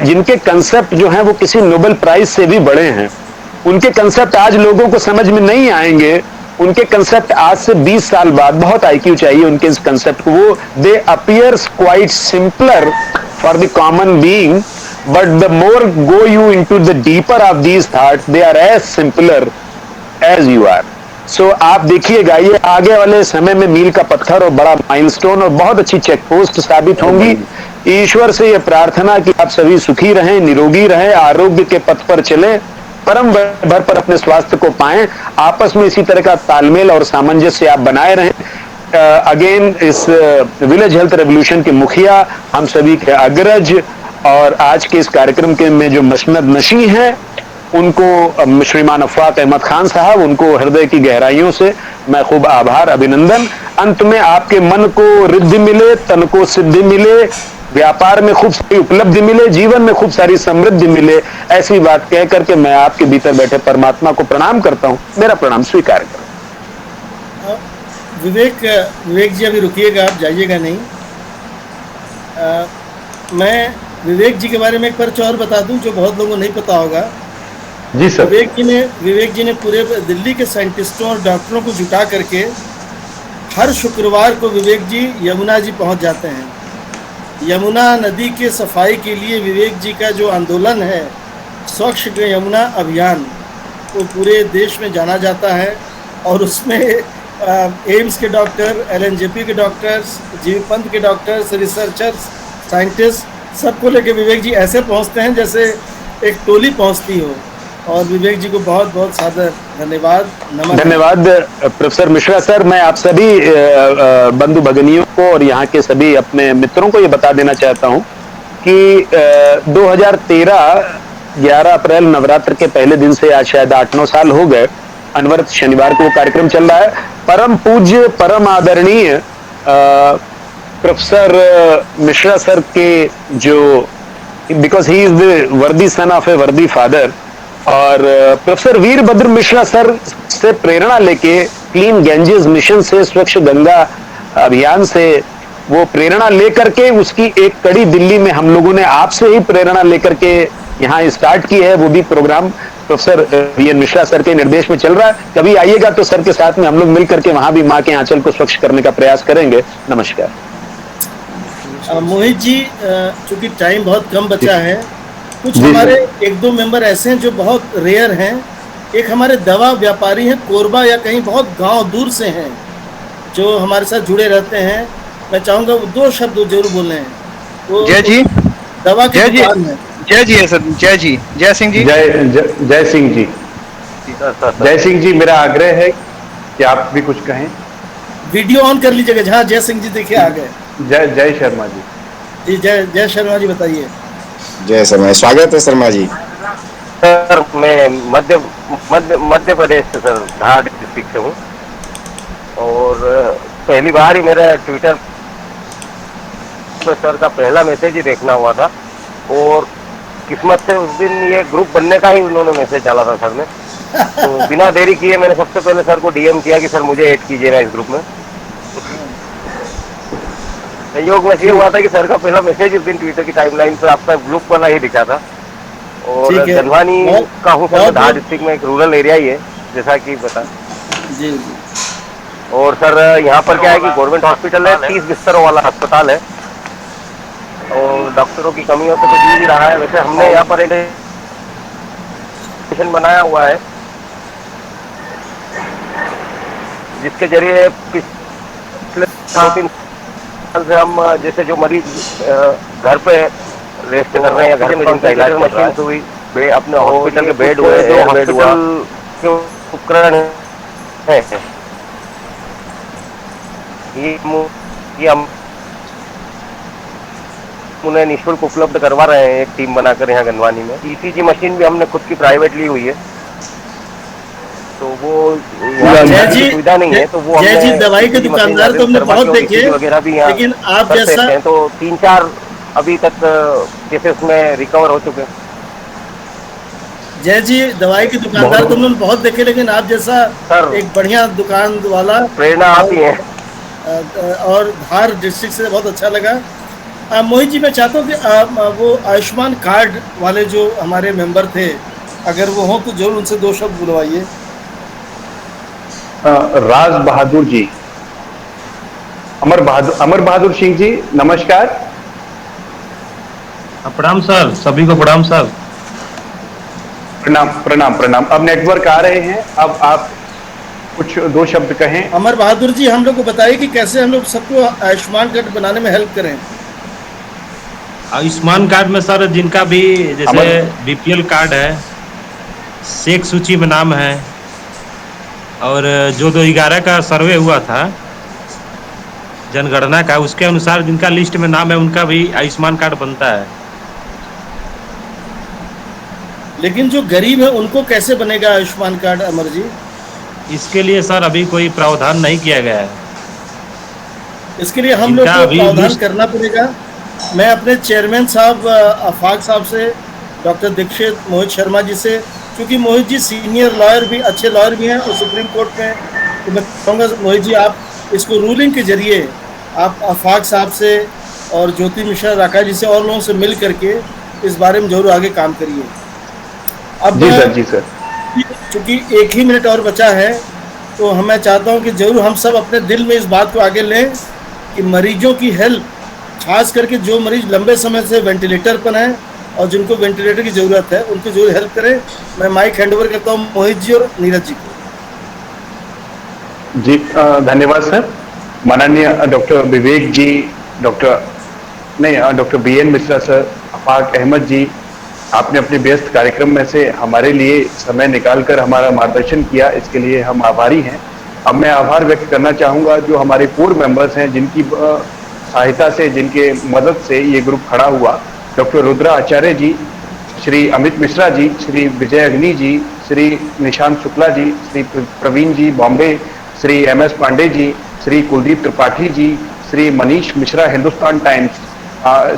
जिनके कंसेप्ट जो हैं वो किसी नोबेल प्राइज से भी बड़े हैं। उनके कंसेप्ट आज लोगों को समझ में नहीं आएंगे, उनके कंसेप्ट आज से 20 साल बाद, बहुत आईक्यू चाहिए उनके इस कंसेप्ट को, वो they appears quite simpler for the common being, but the more go you into the deeper of these thoughts, they are as simpler as you are. So आप देखिएगा ये आगे वाले समय में मील का पत्थर और बड़ा माइलस्टोन और बहुत अच्छी चेक पोस्ट साबित होंगी। ईश्वर से ये प्रार्थना कि आप सभी सुखी रहें, निरोगी रहें, आरोग्य के पथ पर चलें, परम भर पर अपने स्वास्थ्य को पाएं, आपस में इसी तरह का तालमेल और सामंजस्य आप बनाए रहें। अगेन इस विलेज हेल्थ रेवोल्यूशन के मुखिया, हम सभी के अग्रज और आज के इस कार्यक्रम के में जो मसनद नशी हैं, उनको श्रीमान अफाक अहमद खान साहब, उनको हृदय की गहराइयों से मैं खूब आभार, अभिनंदन। अंत में आपके मन को रिद्धि मिले, तन को सिद्धि मिले, व्यापार में खूब सारी उपलब्धि मिले, जीवन में खूब सारी समृद्धि मिले, ऐसी बात कह करके मैं आपके भीतर बैठे परमात्मा को प्रणाम करता हूं। मेरा प्रणाम स्वीकार करो।
विवेक जी अभी रुकिएगा, आप जाइएगा नहीं। मैं विवेक जी के बारे में एक पर्च और बता दूं जो बहुत लोगों को नहीं पता होगा।
जी सर।
विवेक जी ने पूरे दिल्ली के साइंटिस्टों और डॉक्टरों को जुटा करके हर शुक्रवार को विवेक जी यमुना जी पहुंच जाते हैं। यमुना नदी के सफाई के लिए विवेक जी का जो आंदोलन है, स्वच्छ यमुना अभियान, वो पूरे देश में जाना जाता है। और उसमें एम्स के डॉक्टर, LNJP के डॉक्टर्स, जीवी पंथ के डॉक्टर्स, रिसर्चर्स, साइंटिस्ट, सबको लेके विवेक जी ऐसे पहुंचते हैं जैसे एक टोली पहुंचती हो। और विवेक जी को बहुत बहुत सादर धन्यवाद, नमन।
धन्यवाद प्रोफेसर मिश्रा सर। मैं आप सभी बंधु भगिनियों को और यहाँ के सभी अपने मित्रों को ये बता देना चाहता हूँ कि 2013 11 अप्रैल नवरात्र के पहले दिन से आज शायद 8-9 साल हो गए, अनवरत शनिवार को वो कार्यक्रम चल रहा है। परम पूज्य, परम आदरणीय प्रोफेसर मिश्रा सर के जो, बिकॉज ही इज द वर्दी सन ऑफ ए वर्दी फादर, और प्रोफेसर वीरभद्र मिश्रा सर से प्रेरणा लेके क्लीन गैंजेस मिशन से, स्वच्छ गंगा अभियान से वो प्रेरणा लेकर के उसकी एक कड़ी दिल्ली में हम लोगों ने आपसे ही प्रेरणा लेकर के यहाँ स्टार्ट की है। वो भी programme professor VN Mishra sir के निर्देश में चल रहा है। कभी आइएगा तो सर के साथ में हम लोग मिल करके वहां भी माँ के आंचल को स्वच्छ करने का प्रयास करेंगे। नमस्कार।
मोहित जी, चूंकि टाइम बहुत कम बचा है, कुछ हमारे 1-2 मेंबर ऐसे हैं जो बहुत रेयर हैं। एक हमारे दवा व्यापारी हैं कोरबा या कहीं बहुत गांव दूर से हैं जो हमारे साथ जुड़े रहते हैं। मैं चाहूँगा वो 2 शब्द जरूर बोलें।
जय जी,
दवा की
जय जी,
दुकान है।
जय जी है सर, जय जी, जय सिंह जी।
जय सिंह जी। जय सिंह जी, मेरा आग्रह है कि आप भी कुछ कहें।
वीडियो ऑन कर लीजिएगा। जहाँ जय सिंह जी देखिए आ गए।
जय शर्मा जी।
जी जय शर्मा जी बताइए।
जय शर्मा, स्वागत है शर्मा जी।
सर मैं मध्य मध्य मध्य प्रदेश से सर, धार डिस्ट्रिक्ट से हूँ और पहली बार ही मेरा ट्विटर पर सर का पहला मैसेज ही देखना हुआ था और किस्मत से उस दिन ये ग्रुप बनने का ही उन्होंने मैसेज डाला था सर ने, तो बिना देरी किए मैंने सबसे पहले सर को डीएम किया कि सर मुझे ऐड कीजिएगा इस ग्रुप में। संयोग में ये हुआ था कि सर का पहला मैसेज उस दिन ट्विटर की टाइमलाइन पर आपका ग्रुप वाला ही दिखा था और गंधवानी का हूँ सर, धार डिस्ट्रिक्ट में एक रूरल एरिया ही है जैसा कि बता
जी।
और सर यहाँ पर क्या है कि गवर्नमेंट हॉस्पिटल है, 30 बिस्तरों वाला अस्पताल है और डॉक्टरों की कमी तो कुछ नहीं रहा है। वैसे हमने यहाँ पर एक बनाया हुआ है जिसके जरिए पिछले 2-3 साल से हम जैसे जो मरीज घर पे रेस्ट कर रहे हैं, घर में जिनका इलाज मशीन हुई, अपने हॉस्पिटल के बेड हुए, हॉस्पिटल के उपकरण है, ये हम उन्हें निःशुल्क उपलब्ध करवा रहे हैं एक टीम बनाकर यहाँ गंधवानी में। ईसीजी मशीन भी हमने खुद की प्राइवेट ली हुई है, तो वो सुविधा नहीं है, तो वो
जय जी दवाई के दुकानदार तो हमने बहुत देखे
वगैरह भी यहाँ,
लेकिन आप जैसा
तो 3-4 अभी तक केसेस में रिकवर हो चुके हैं।
जय जी दवाई के दुकानदार तो हमने बहुत देखे, लेकिन आप जैसा एक बढ़िया दुकान वाला
प्रेरणा आप ही है
और धार डिस्ट्रिक्ट से बहुत अच्छा लगा। मोहित जी मैं चाहता हूँ कि वो आयुष्मान कार्ड वाले जो हमारे मेंबर थे, अगर वो हों तो जरूर उनसे 2 शब्द बुलवाइए।
राज बहादुर जी, अमर बहादुर सिंह जी नमस्कार।
प्रणाम सर, सभी को प्रणाम सर।
प्रणाम। अब नेटवर्क आ रहे हैं, अब आप कुछ 2 शब्द कहें।
अमर बहादुर जी हम लोग को बताइए कि कैसे हम लोग सबको आयुष्मान कार्ड बनाने में हेल्प करें।
आयुष्मान कार्ड में सर जिनका भी जैसे बीपीएल कार्ड है, शेख सूची में नाम है और जो 2011 का सर्वे हुआ था जनगणना का, उसके अनुसार जिनका लिस्ट में नाम है उनका भी आयुष्मान कार्ड बनता है।
लेकिन जो गरीब है उनको कैसे बनेगा आयुष्मान कार्ड अमर जी?
इसके लिए सर अभी कोई प्रावधान नहीं किया गया है।
इसके लिए हम लोग को प्रावधान करना पड़ेगा। मैं अपने चेयरमैन साहब आफाक साहब से, डॉक्टर दीक्षित, मोहित शर्मा जी से, क्योंकि मोहित जी सीनियर लॉयर भी, अच्छे लॉयर भी हैं और सुप्रीम कोर्ट में, तो मैं कहूँगा मोहित जी आप इसको रूलिंग के जरिए आप आफाक साहब से और ज्योति मिश्रा राका जी से और लोगों से मिल करके इस बारे में जरूर आगे काम करिए। अब
जी सर
चूँकि 1 ही मिनट और बचा है, तो मैं चाहता हूँ कि जरूर हम सब अपने दिल में इस बात को आगे लें कि मरीजों की हेल्प, खास करके जो मरीज लंबे समय से वेंटिलेटर पर हैं और जिनको वेंटिलेटर की ज़रूरत है, उनको जरूर हेल्प करें। मैं माइक हैंडओवर करता हूँ मोहित जी और नीरज जी को।
जी धन्यवाद सर। माननीय डॉक्टर विवेक जी, डॉक्टर BN मिश्रा सर, आफाक अहमद जी, आपने अपने व्यस्त कार्यक्रम में से हमारे लिए समय निकालकर हमारा मार्गदर्शन किया, इसके लिए हम आभारी हैं। अब मैं आभार व्यक्त करना चाहूँगा जो हमारे कोर मेंबर्स हैं, जिनकी सहायता से, जिनके मदद से ये ग्रुप खड़ा हुआ। Doctor Rudra Acharya ji, Shri Amit Mishra ji, Shri Vijay Agni ji, Shri Nishant Shukla ji, Shri Praveen ji Bombay, Shri MS Pandey ji, Shri Kuldeep Tripathi ji, Shri Manish Mishra Hindustan Times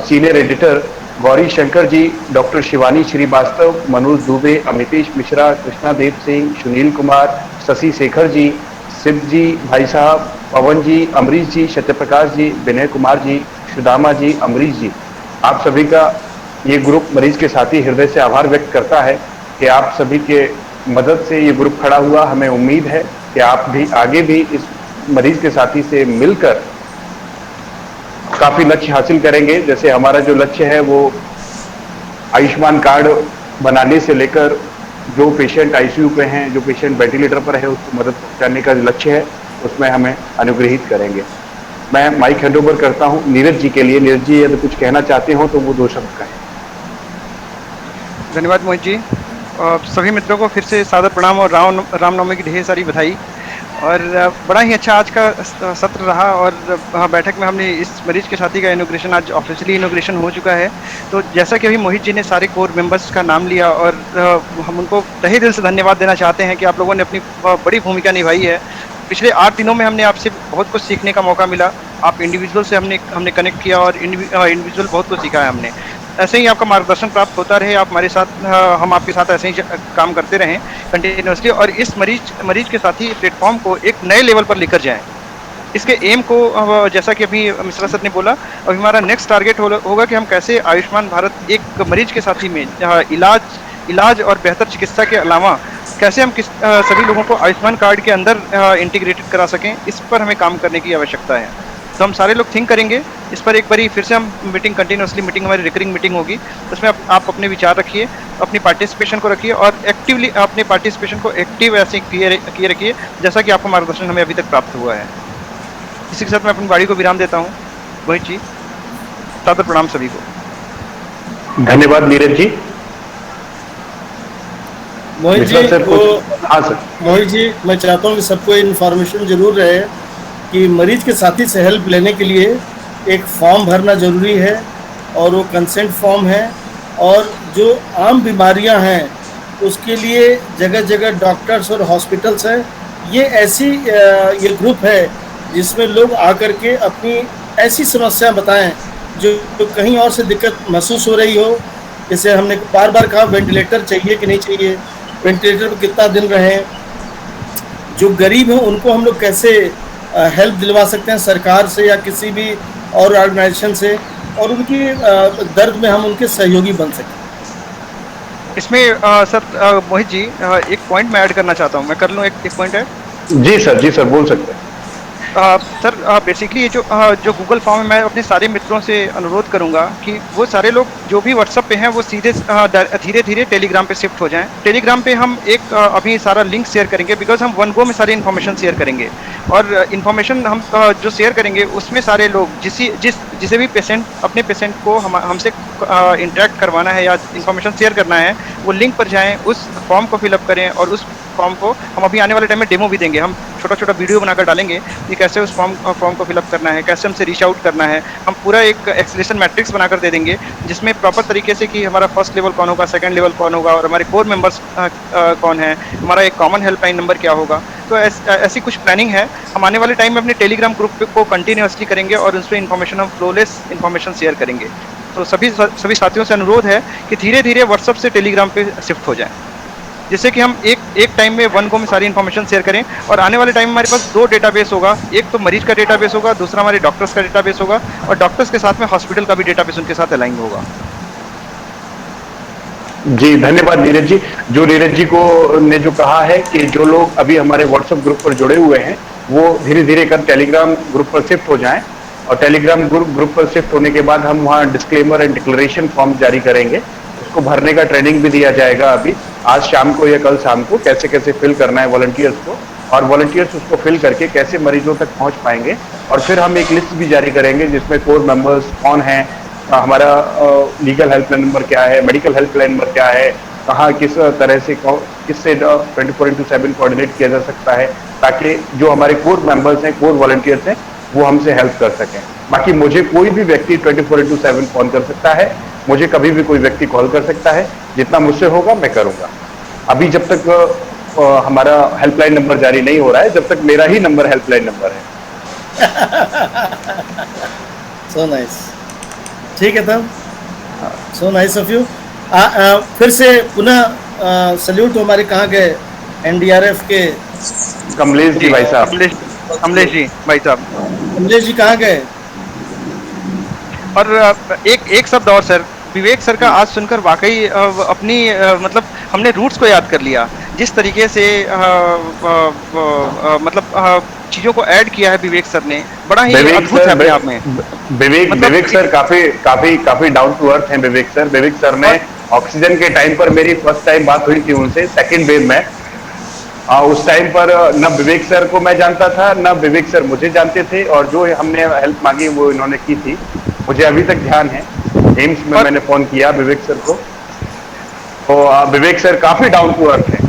senior editor, Gauri Shankar ji, doctor Shivani Srivastava, Manoj Dubey, Amitesh Mishra, Krishnadev Singh, Sunil Kumar, Shashi Shekhar ji, Shiv ji, भाई साहब, पवन जी, अमरीश जी, सत्यप्रकाश जी, विनय कुमार जी, सुदामा जी, अमरीश जी, आप सभी का ये ग्रुप मरीज के साथी हृदय से आभार व्यक्त करता है कि आप सभी के मदद से ये ग्रुप खड़ा हुआ। हमें उम्मीद है कि आप भी आगे भी इस मरीज के साथी से मिलकर काफ़ी लक्ष्य हासिल करेंगे। जैसे हमारा जो लक्ष्य है वो आयुष्मान कार्ड बनाने से लेकर जो पेशेंट आईसीयू पे हैं, जो पेशेंट वेंटिलेटर पर है, उसको मदद पहुंचाने का लक्ष्य है, उसमें हमें अनुग्रहित करेंगे। मैं माइक हैंड ओवर करता हूं नीरज जी के लिए। नीरज जी यदि कुछ कहना चाहते हो तो वो 2 शब्द कहें।
धन्यवाद मोहित जी। सभी मित्रों को फिर से सादर प्रणाम और रामनवमी की ढेर सारी बधाई। और बड़ा ही अच्छा आज का सत्र रहा और बैठक में हमने इस मरीज के साथी का इनोग्रेशन आज ऑफिशियली इनोग्रेशन हो चुका है। तो जैसा कि अभी मोहित जी ने सारे कोर मेंबर्स का नाम लिया और हम उनको तहे दिल से धन्यवाद देना चाहते हैं कि आप लोगों ने अपनी बड़ी भूमिका निभाई है। पिछले 8 दिनों में हमने आपसे बहुत कुछ सीखने का मौका मिला। आप इंडिविजुअल से हमने कनेक्ट किया और इंडिविजुअल बहुत कुछ सीखा है हमने। ऐसे ही आपका मार्गदर्शन प्राप्त होता रहे, आप हमारे साथ, हम आपके साथ ऐसे ही काम करते रहें कंटिन्यूअसली और इस मरीज के साथ ही प्लेटफॉर्म को एक नए लेवल पर लेकर जाएं। इसके एम को जैसा कि अभी मिश्रा सर ने बोला, अभी हमारा नेक्स्ट टारगेट होगा कि हम कैसे आयुष्मान भारत एक मरीज के साथी में इलाज और बेहतर चिकित्सा के अलावा कैसे हम सभी लोगों को आयुष्मान कार्ड के अंदर इंटीग्रेटेड करा सकें, इस पर हमें काम करने की आवश्यकता है। तो हम सारे लोग थिंक करेंगे इस पर। एक बारी फिर से हम कंटिन्यूसली मीटिंग, हमारी रिकरिंग मीटिंग होगी, उसमें आप अपने विचार रखिए, अपनी पार्टिसिपेशन को रखिए और एक्टिवली अपने पार्टिसिपेशन को एक्टिव ऐसे किए रखिए जैसा कि आपका मार्गदर्शन हमें अभी तक प्राप्त हुआ है। इसी के साथ मैं अपनी वाणी को विराम देता हूँ। मोहित जी, सादर प्रणाम सभी को।
धन्यवाद नीरज जी।
मोहित जी,
हाँ सर।
मोहित जी, मैं चाहता हूँ कि सबको इन्फॉर्मेशन जरूर रहे कि मरीज के साथी से हेल्प लेने के लिए एक फॉर्म भरना ज़रूरी है और वो कंसेंट फॉर्म है। और जो आम बीमारियां हैं उसके लिए जगह जगह डॉक्टर्स और हॉस्पिटल्स हैं। ये ग्रुप है जिसमें लोग आकर के अपनी ऐसी समस्या बताएं जो कहीं और से दिक्कत महसूस हो रही हो। जैसे हमने बार बार कहा वेंटिलेटर चाहिए कि नहीं चाहिए, वेंटिलेटर पर कितना दिन रहें, जो गरीब हैं उनको हम लोग कैसे हेल्प दिलवा सकते हैं सरकार से या किसी भी और ऑर्गेनाइजेशन से, और उनकी दर्द में हम उनके सहयोगी बन सकें।
इसमें सर मोहित जी एक पॉइंट मैं ऐड करना चाहता हूँ, मैं कर लूँ? एक पॉइंट है।
जी सर बोल सकते हैं।
सर बेसिकली ये जो गूगल फॉर्म है, मैं अपने सारे मित्रों से अनुरोध करूंगा कि वो सारे लोग जो भी व्हाट्सएप पे हैं वो सीधे धीरे धीरे टेलीग्राम पे शिफ्ट हो जाएं। टेलीग्राम पे हम एक अभी सारा लिंक शेयर करेंगे, बिकॉज हम वन गो में सारी इन्फॉर्मेशन शेयर करेंगे और इन्फॉर्मेशन हम जो शेयर करेंगे उसमें सारे लोग जिसे भी अपने पेशेंट को हमसे इंटरेक्ट करवाना है या इन्फॉर्मेशन शेयर करना है, वो लिंक पर जाएँ, उस फॉर्म को फिलअप करें और उस फॉर्म को हम अभी आने वाले टाइम में डेमो भी देंगे। हम छोटा छोटा वीडियो बनाकर डालेंगे कि कैसे उस फॉर्म को फिलअप करना है, कैसे हमसे रीच आउट करना है। हम पूरा एक एक्सेलेरेशन मैट्रिक्स बनाकर दे देंगे जिसमें प्रॉपर तरीके से कि हमारा फर्स्ट लेवल कौन होगा, सेकंड लेवल कौन होगा और हमारे कोर मेंबर्स कौन है, हमारा एक कॉमन हेल्पलाइन नंबर क्या होगा। तो ऐसी कुछ प्लानिंग है। हम आने वाले टाइम में अपने टेलीग्राम ग्रुप को कंटिन्यूसली करेंगे और उस पर इन्फॉर्मेशन हम फ्लोलेस इन्फॉर्मेशन शेयर करेंगे। तो सभी साथियों से अनुरोध है कि धीरे धीरे व्हाट्सएप से टेलीग्राम पे शिफ्ट हो जाएं, जिससे कि हम एक टाइम में वन गो में सारी इन्फॉर्मेशन शेयर करें। और आने वाले टाइम में हमारे पास 2 डेटाबेस होगा, एक तो मरीज का डेटाबेस होगा, दूसरा हमारे डॉक्टर्स का डेटाबेस होगा और डॉक्टर्स के साथ में हॉस्पिटल का भी डेटाबेस उनके साथ अलाइन होगा।
जी धन्यवाद नीरज जी। जो नीरज जी को ने जो कहा है कि जो लोग अभी हमारे व्हाट्सएप ग्रुप पर जुड़े हुए हैं वो धीरे धीरे कर टेलीग्राम ग्रुप पर शिफ्ट हो जाएं और टेलीग्राम ग्रुप पर शिफ्ट होने के बाद हम वहाँ डिस्क्लेमर एंड डिक्लेरेशन फॉर्म जारी करेंगे। उसको भरने का ट्रेनिंग भी दिया जाएगा अभी आज शाम को या कल शाम को, कैसे कैसे फिल करना है वॉलंटियर्स को, और वॉलंटियर्स उसको फिल करके कैसे मरीजों तक पहुंच पाएंगे। और फिर हम एक लिस्ट भी जारी करेंगे जिसमें कोर मेंबर्स कौन हैं, हमारा लीगल हेल्पलाइन नंबर क्या है, मेडिकल हेल्पलाइन नंबर क्या है, कहाँ किस तरह से किससे 24/7 कोऑर्डिनेट किया जा सकता है, ताकि जो हमारे कोर मेंबर्स हैं, कोर वॉलंटियर्स हैं, वो हमसे हेल्प कर सकें। बाकी मुझे कोई भी व्यक्ति 24/7 फोन कर सकता है, मुझे कभी भी कोई व्यक्ति कॉल कर सकता है, जितना मुझसे होगा मैं करूंगा। अभी जब तक हमारा हेल्पलाइन नंबर जारी नहीं हो रहा है, जब तक मेरा ही नंबर हेल्पलाइन नंबर है।
So nice. ठीक है तब, सो नाइस ऑफ यू। फिर से पुनः सल्यूट हमारे कहाँ गए एनडीआरएफ के
कमलेश जी भाई साहब।
कमलेश जी भाई साहब,
कमलेश जी कहाँ गए?
और एक शब्द और सर, विवेक सर का आज सुनकर वाकई अपनी मतलब हमने रूट्स को याद कर लिया। जिस तरीके से मतलब चीजों को ऐड किया है विवेक सर ने, बड़ा ही अद्भुत है अपने आप में।
विवेक सर काफी डाउन टू अर्थ हैं। विवेक सर ने ऑक्सीजन के टाइम पर मेरी फर्स्ट टाइम बात हुई थी उनसे, सेकंड वेव में, उस टाइम पर न विवेक सर को मैं जानता था, न विवेक सर मुझे जानते थे, और जो हमने हेल्प मांगी वो इन्होंने की थी। मुझे अभी तक ध्यान है, एम्स में मैंने फोन किया विवेक सर को, तो विवेक सर काफी डाउन टू अर्थ है।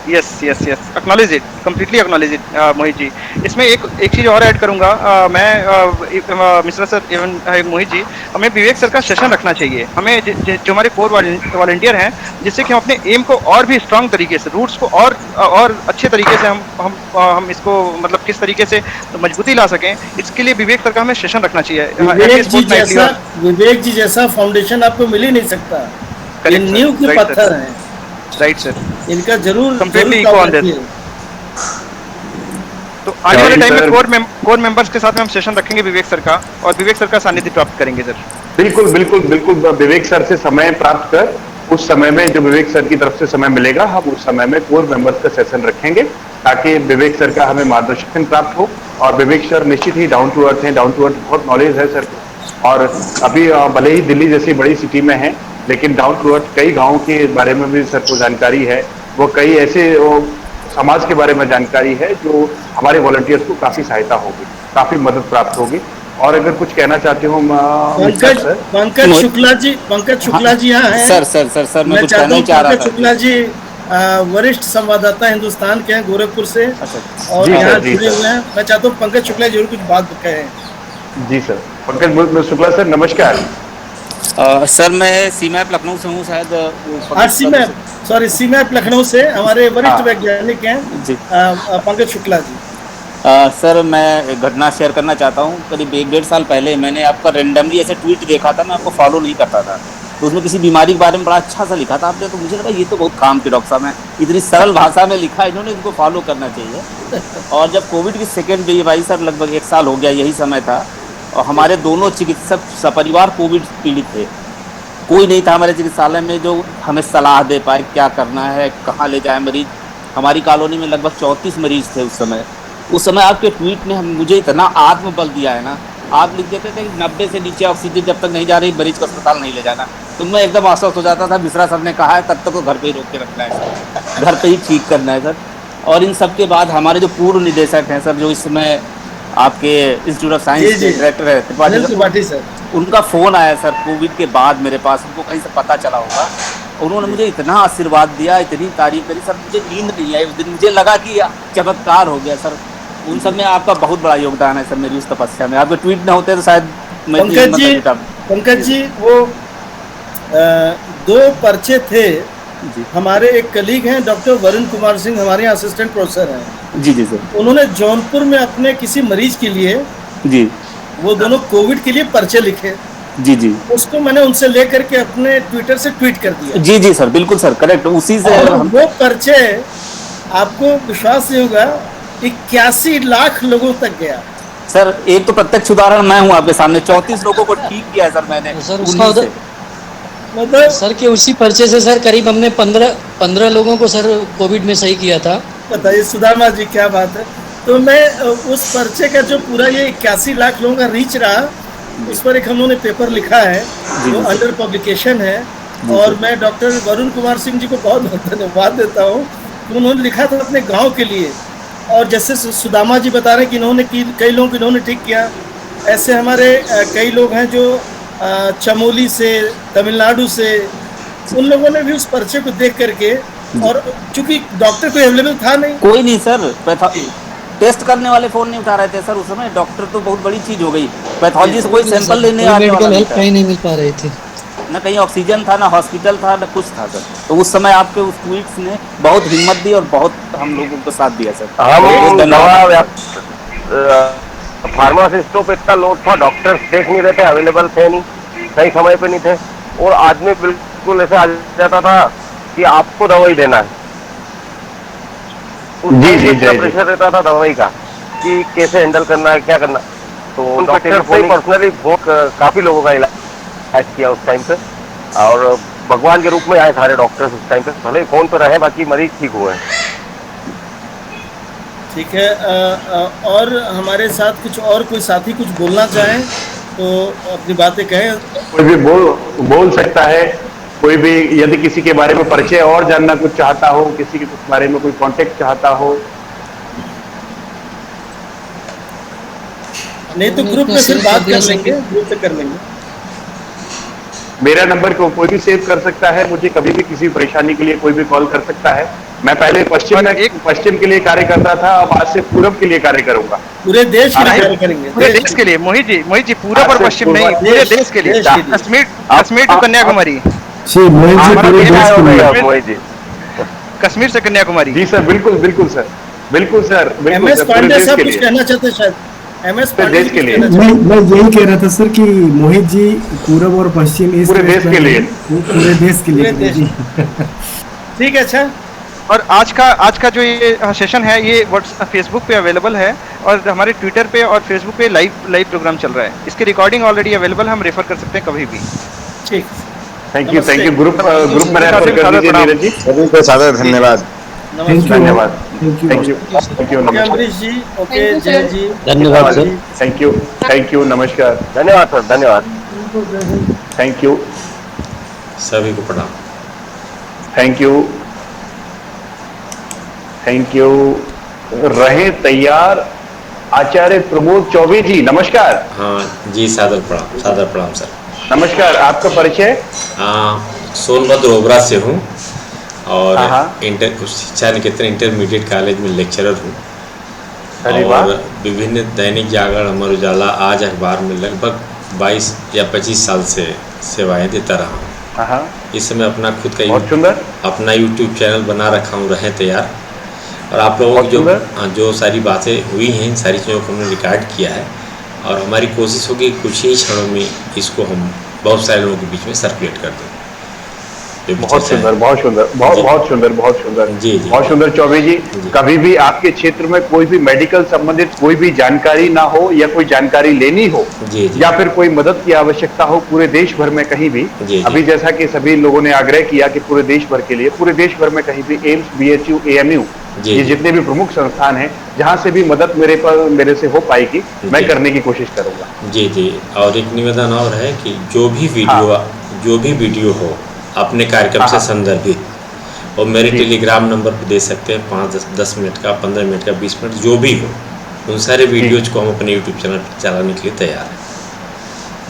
Yes yes yes, acknowledge it, completely acknowledge it Mohit ji. इसमें एक चीज़ और ऐड करूंगा, मैं मिश्रा सर एवं मोहित जी, हमें विवेक सर का सेशन रखना चाहिए। हमें जो हमारे कोर वॉलंटियर हैं, जिससे कि हम अपने एम को और भी स्ट्रांग तरीके से, रूट्स को और अच्छे तरीके से हम इसको मतलब किस तरीके से मजबूती ला सकें, इसके लिए विवेक सर का हमें सेशन रखना चाहिए।
विवेक जी जैसा फाउंडेशन आपको मिल ही नहीं सकता, ये नींव के पत्थर हैं।
राइट सर,
इनका जरूर
कंप्लीटली इको ऑन दिस। तो आने वाले टाइम में कोर मेंबर्स के साथ में हम सेशन रखेंगे विवेक सर का, और विवेक सर का सानिध्य प्राप्त करेंगे सर।
बिल्कुल बिल्कुल बिल्कुल, विवेक सर से समय प्राप्त कर, उस समय में जो विवेक सर की तरफ से समय मिलेगा, हम उस समय में कोर मेंबर्स का सेशन रखेंगे, ताकि विवेक सर का हमें मार्गदर्शन प्राप्त हो। और विवेक सर निश्चित ही डाउन टू अर्थ हैं, डाउन टू अर्थ बहुत नॉलेज है सर को। और अभी भले ही दिल्ली जैसी बड़ी सिटी में है, लेकिन डाउन टू अर्थ कई गाँव के बारे में भी सर को जानकारी है, वो कई ऐसे समाज के बारे में जानकारी है जो हमारे वॉलंटियर्स को काफी सहायता होगी, काफी मदद प्राप्त होगी। और अगर कुछ कहना चाहते हो
पंकज शुक्ला जी यहाँ हैं।
सर मैं कुछ कहना चाह रहा था।
शुक्ला जी वरिष्ठ संवाददाता हिंदुस्तान के हैं, गोरखपुर से, और यहाँ जुड़े हुए हैं। मैं चाहता हूँ पंकज शुक्ला जरूर कुछ बात कहें।
जी सर, पंकज शुक्ला सर नमस्कार।
सर मैं सीमैप लखनऊ से हूँ, शायद
सीमैप लखनऊ से हमारे वरिष्ठ वैज्ञानिक हैं पंकज शुक्ला जी।
सर मैं एक घटना शेयर करना चाहता हूँ। करीब 1-1.5 साल पहले मैंने आपका रेंडमली ऐसे ट्वीट देखा था, मैं आपको फॉलो नहीं करता था, तो उसमें किसी बीमारी के बारे में बड़ा अच्छा सा लिखा था आपने, तो मुझे लगा ये तो बहुत काम के डॉक्टर साहब हैं, इतनी सरल भाषा में लिखा, इन्होंने इनको फॉलो करना चाहिए। और जब कोविड की सेकेंड वेव आई सर, लगभग 1 साल हो गया, यही समय था, और हमारे दोनों चिकित्सक सपरिवार कोविड पीड़ित थे। कोई नहीं था हमारे चिकित्सालय में जो हमें सलाह दे पाए क्या करना है, कहाँ ले जाए मरीज। हमारी कॉलोनी में लगभग 34 मरीज थे उस समय। उस समय आपके ट्वीट ने मुझे इतना आत्मबल दिया है ना, आप लिख देते थे कि 90 से नीचे ऑक्सीजन जब तक नहीं जा रही मरीज को अस्पताल नहीं ले जाना, तो मैं एकदम आश्वस्त हो जाता था। मिश्रा सर ने कहा है तब तक तो घर पे ही रोक के रखना है सर, घर पे ही ठीक करना है सर। और इन सब के बाद हमारे जो पूर्व निदेशक हैं सर, जो इस समय आपके इंस्टीट्यूट ऑफ साइंस के डायरेक्टर है त्रिपाठी सर, उनका फ़ोन आया सर कोविड के बाद मेरे पास, उनको कहीं से पता चला होगा, उन्होंने मुझे इतना आशीर्वाद दिया, इतनी तारीफ करी सर, मुझे नींद नहीं आई उस दिन, मुझे लगा कि चमत्कार हो गया सर। उन सब में आपका बहुत बड़ा योगदान है सर मेरी उस तपस्या में। आपके ट्वीट न होते तो शायद
पंकज जी वो 2 पर्चे थे हमारे, एक कलीग हैं डॉक्टर वरुण कुमार सिंह, हमारे यहाँ असिस्टेंट प्रोफेसर हैं।
जी सर।
उन्होंने जौनपुर में अपने किसी मरीज के लिए वो दोनों कोविड के लिए पर्चे लिखे।
जी
उसको मैंने उनसे लेकर के अपने ट्विटर से ट्वीट कर दिया।
जी सर, बिल्कुल सर, करेक्ट, उसी से
वो पर्चे आपको विश्वास नहीं होगा 81 लाख लोगों तक गया
सर। एक तो प्रत्यक्ष उदाहरण मैं हूँ आपके सामने, 34 लोगों को ठीक किया सर मैंने
सर। उसका मतलब सर के उसी पर्चे से सर करीब हमने 15 लोगों को सर कोविड में सही किया था।
बताइए सुदामा जी, क्या बात है। तो मैं उस पर्चे का जो पूरा ये 81 लाख लोगों का रीच रहा, उस पर एक हम लोगों ने पेपर लिखा है जो अंडर पब्लिकेशन है, और मैं डॉक्टर वरुण कुमार सिंह जी को बहुत बहुत धन्यवाद देता हूँ। उन्होंने लिखा था अपने गाँव के लिए, और जैसे सुदामा जी बता रहे हैं कि इन्होंने कई लोगों को इन्होंने ठीक किया, ऐसे हमारे कई लोग हैं जो चमोली से, तमिलनाडु से, उन लोगों ने भी उस पर्चे को देख करके, और चूंकि डॉक्टर कोई अवेलेबल था नहीं,
कोई नहीं सर, टेस्ट करने वाले फोन नहीं उठा रहे थे सर उस समय। डॉक्टर तो बहुत बड़ी चीज हो गई, पैथोलॉजी से कोई सैंपल लेने आने वाला
नहीं मिल पा रहे थे,
ना कहीं ऑक्सीजन था, ना हॉस्पिटल था, ना कुछ था सर। तो उस समय आपके उस ट्वीट्स ने बहुत हिम्मत दी और बहुत हम लोगों को साथ दिया सर।
फार्मासिस्टों पे इतना लोड था, डॉक्टर्स देख नहीं रहे थे, अवेलेबल थे नहीं, सही समय पे नहीं थे, और आदमी बिल्कुल ऐसे आ जाता था कि आपको दवाई देना है। जी प्रेशर रहता था दवाई का कि कैसे हैंडल करना है, क्या करना। तो डॉक्टर से पर्सनली बहुत काफी लोगों का इलाज किया उस टाइम पे, और भगवान के रूप में आए सारे डॉक्टर्स उस टाइम पे, भले फोन पर रहे, बाकी मरीज ठीक हुए हैं।
ठीक है। और हमारे साथ कुछ और कोई साथी कुछ बोलना चाहें तो अपनी बातें कहें।
कोई भी बोल सकता है। कोई भी यदि किसी के बारे में परिचय और जानना कुछ चाहता हो, किसी के कुछ बारे में कोई कांटेक्ट चाहता हो।
नहीं तो ग्रुप में फिर बात कर लेंगे, ग्रुप से कर लेंगे।
मेरा नंबर को कोई भी सेव कर सकता है, मुझे कभी भी किसी परेशानी के लिए कोई भी कॉल कर सकता है। मैं पहले पश्चिम के लिए कार्य करता था, अब आज से पूरब के लिए कार्य करूंगा।
पूरे देश के लिए कार्य करेंगे,
पूरे देश के लिए। मोहित जी पूरब और पश्चिम नहीं, पूरे देश के लिए, कश्मीर टू कन्याकुमारी। कश्मीर से कन्याकुमारी।
जी सर, बिल्कुल बिल्कुल सर, बिल्कुल सर, बिल्कुल
MS पांडे साहब कुछ कहना चाहते शायद, MS पांडे
देश के लिए।
मैं यही कह रहा था सर कि मोहित जी पूरब और पश्चिम
पूरे देश के लिए,
पूरे देश के लिए।
ठीक है, अच्छा।
और आज का जो ये सेशन है ये फेसबुक पे अवेलेबल है और हमारे ट्विटर पे और फेसबुक पे लाइव प्रोग्राम चल रहा है। इसकी रिकॉर्डिंग ऑलरेडी अवेलेबल, हम रेफर कर सकते हैं कभी भी।
ठीक,
थैंक यू ग्रुप में रेफर कर दीजिए नीरज जी।
सभी को सादर धन्यवाद।
धन्यवाद, thank you
Amrish ji, okay Jai ji,
धन्यवाद सर,
थैंक यू, नमस्कार,
धन्यवाद सर, धन्यवाद,
थैंक यू,
सभी को प्रणाम,
थैंक यू। रहे तैयार आचार्य प्रमोद चौबे जी, नमस्कार।
हाँ जी, सादर प्रणाम सर।
नमस्कार, आपका परिचय?
सोनभद्र ओबरा से हूँ और शिक्षा निकेतन इंटरमीडिएट कॉलेज में लेक्चरर हूँ और विभिन्न दैनिक जागरण, अमर उजाला, आज अखबार में लगभग 22 या 25 साल से सेवाएं देता रहा हूँ। इस समय अपना खुद का अपना यूट्यूब चैनल बना रखा हूँ, रहें तैयार। और आप लोगों की जो सारी बातें हुई हैं, इन सारी चीज़ों को हमने रिकॉर्ड किया है और हमारी कोशिश होगी कुछ ही क्षणों में इसको हम बहुत सारे लोगों के बीच में सर्कुलेट कर दें।
बहुत सुंदर, बहुत सुंदर, बहुत सुंदर, बहुत सुंदर, बहुत सुंदर। चौबे जी, कभी भी आपके क्षेत्र में कोई भी मेडिकल संबंधित कोई भी जानकारी ना हो या कोई जानकारी लेनी हो या फिर कोई मदद की आवश्यकता हो, पूरे देश भर में कहीं भी, अभी जैसा कि सभी लोगों ने आग्रह किया कि पूरे देश भर के लिए, पूरे देश भर में कहीं भी एम्स, BHU, AMU, ये जितने भी प्रमुख संस्थान हैं, जहां से भी मदद मेरे से हो पाएगी, मैं करने की कोशिश करूंगा।
जी। और एक निवेदन और है कि जो भी वीडियो हो अपने कार्यक्रम से संदर्भित और मेरे टेलीग्राम नंबर पर दे सकते हैं, 5-10 मिनट का, 15 मिनट का, 20 मिनट, जो भी हो, उन सारे वीडियोज को हम अपने यूट्यूब चैनल पर चलाने के लिए तैयार हैं।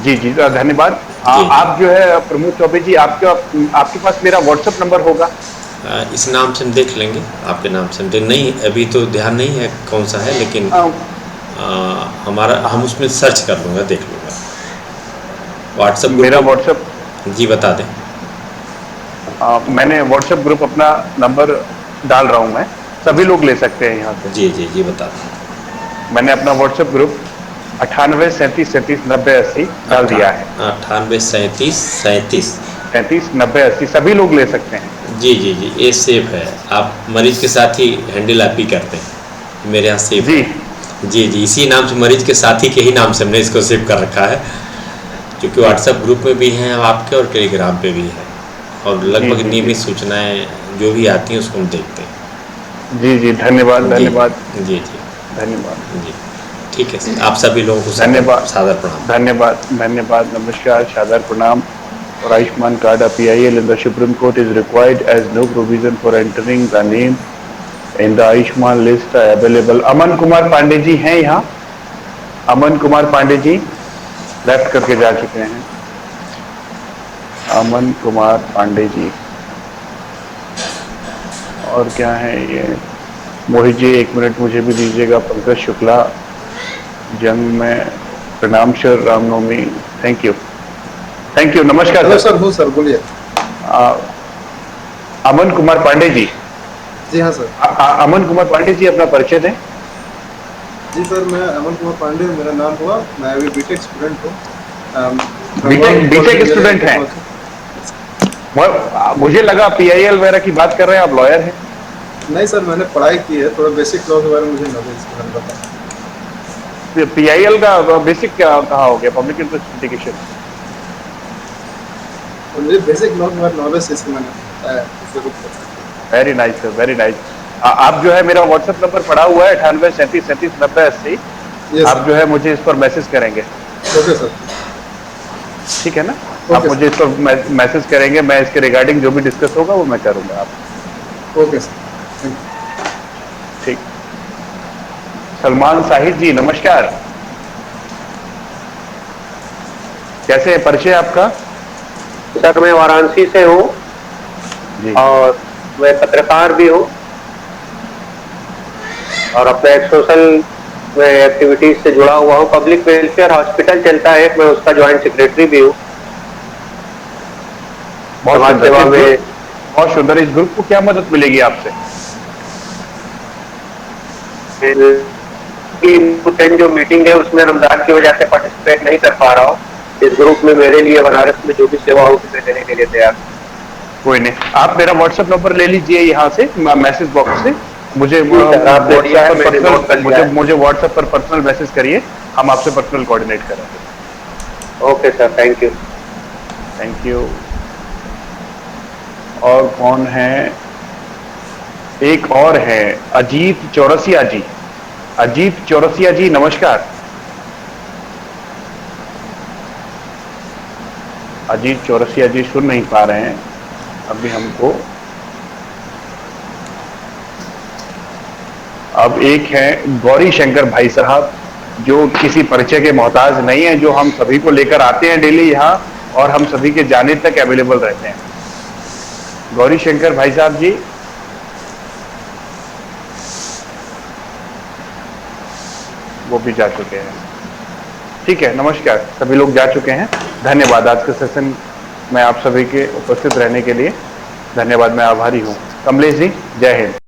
जी, धन्यवाद। आप जो है प्रमोद चौबे जी, आपके पास मेरा व्हाट्सएप नंबर होगा?
इस नाम से हम देख लेंगे, आपके नाम से नहीं, अभी तो ध्यान नहीं है कौन सा है, लेकिन हम उसमें सर्च कर लूँगा, देख लूँगा। व्हाट्सएप,
मेरा व्हाट्सएप
जी बता दें।
मैंने व्हाट्सएप ग्रुप अपना नंबर डाल रहा हूँ, मैं, सभी लोग ले सकते हैं यहाँ से।
जी बता दें।
मैंने अपना व्हाट्सएप ग्रुप 98 37 37 90 80 डाल दिया है।
98 37 37
37 90 80 सभी लोग ले सकते हैं।
जी, ये सेफ है। आप मरीज के साथ ही हैंडल आप ही करते हैं, मेरे यहाँ सेफ जी, इसी नाम से, मरीज के साथी के ही नाम से हमने इसको सेव कर रखा है, क्योंकि व्हाट्सएप ग्रुप में भी हैं आपके और टेलीग्राम पे भी है और लगभग नियमित सूचनाएं जो भी आती हैं उसको हम देखते हैं।
जी, धन्यवाद, धन्यवाद
जी,
धन्यवाद
जी। ठीक है, आप सभी लोगों को
धन्यवाद,
सादर प्रणाम।
धन्यवाद, नमस्कार, सादर प्रणाम। और Ayushman card of PIL in the Supreme Court is required as no provision for entering the name in the Ayushman list are available. Aman Kumar Pandey ji हैं यहाँ? अमन कुमार पांडे जी लेफ्ट करके जा चुके हैं। अमन कुमार पांडे जी, और क्या है ये? मोहित जी, 1 मिनट मुझे भी दीजिएगा। पंकज शुक्ला, जंग में प्रणाम सर, रामनवमी, थैंक यू, नमस्कार
सर। हो सर, बोलिए।
अमन कुमार पांडे जी।
जी हाँ सर।
अमन कुमार पांडे जी, अपना परिचय दें।
जी सर, मैं अमन कुमार पांडे, मेरा नाम हुआ, मैं अभी बीटेक स्टूडेंट हूँ।
बीटेक स्टूडेंट हैं? मुझे लगा PIL वगैरह की बात कर रहे हैं, आप लॉयर हैं?
नहीं सर, मैंने पढ़ाई की है, थोड़ा बेसिक लॉ के बारे में मुझे नॉलेज पता।
PIL का बेसिक कहाँ हो गया? Public interest litigation.
मुझे बेसिक लॉ के बारे में नॉलेज इसके मैंने
very nice sir, very nice. आप जो है, मेरा व्हाट्सएप नंबर पड़ा हुआ है 98 37 37 90 80। आप जो है मुझे इस पर मैसेज करेंगे।
ओके सर,
ठीक है ना? आप मुझे इस पर मैसेज करेंगे, मैं इसके रिगार्डिंग जो भी डिस्कस होगा वो मैं करूंगा आप।
ओके सर,
ठीक। सलमान साहिद जी नमस्कार, कैसे है, परिचय आपका?
सर मैं वाराणसी से हूँ और मैं पत्रकार भी हूँ और अपने एक सोशल में एक्टिविटीज से जुड़ा हुआ हूँ। पब्लिक वेलफेयर हॉस्पिटल चलता है, मैं उसका ज्वाइंट सेक्रेटरी भी हूँ। समाज सेवा में
बहुत सुंदर। इस ग्रुप को क्या मदद मिलेगी आपसे?
जो मीटिंग है उसमें रमजान की वजह से पार्टिसिपेट नहीं कर पा रहा हूँ। इस ग्रुप में मेरे लिए बनारस में जो भी सेवा होगी मैं देने के लिए तैयार।
कोई नहीं, आप मेरा व्हाट्सएप नंबर ले लीजिए यहाँ से मैसेज बॉक्स से, मुझे मुझे व्हाट्सएप पर पर्सनल मैसेज करिए, हम आपसे पर्सनल कोऑर्डिनेट करेंगे।
Okay sir, thank you.
Thank you. और कौन है? एक और है अजीत चौरसिया जी। अजीत चौरसिया जी नमस्कार। अजीत चौरसिया जी सुन नहीं पा रहे हैं अभी हमको। अब एक है गौरी शंकर भाई साहब, जो किसी परिचय के मोहताज नहीं है, जो हम सभी को लेकर आते हैं डेली यहाँ और हम सभी के जाने तक अवेलेबल रहते हैं। गौरी शंकर भाई साहब जी, वो भी जा चुके हैं। ठीक है, नमस्कार, सभी लोग जा चुके हैं। धन्यवाद आज के सेशन में आप सभी के उपस्थित रहने के लिए। धन्यवाद, मैं आभारी हूँ। कमलेश जी, जय हिंद।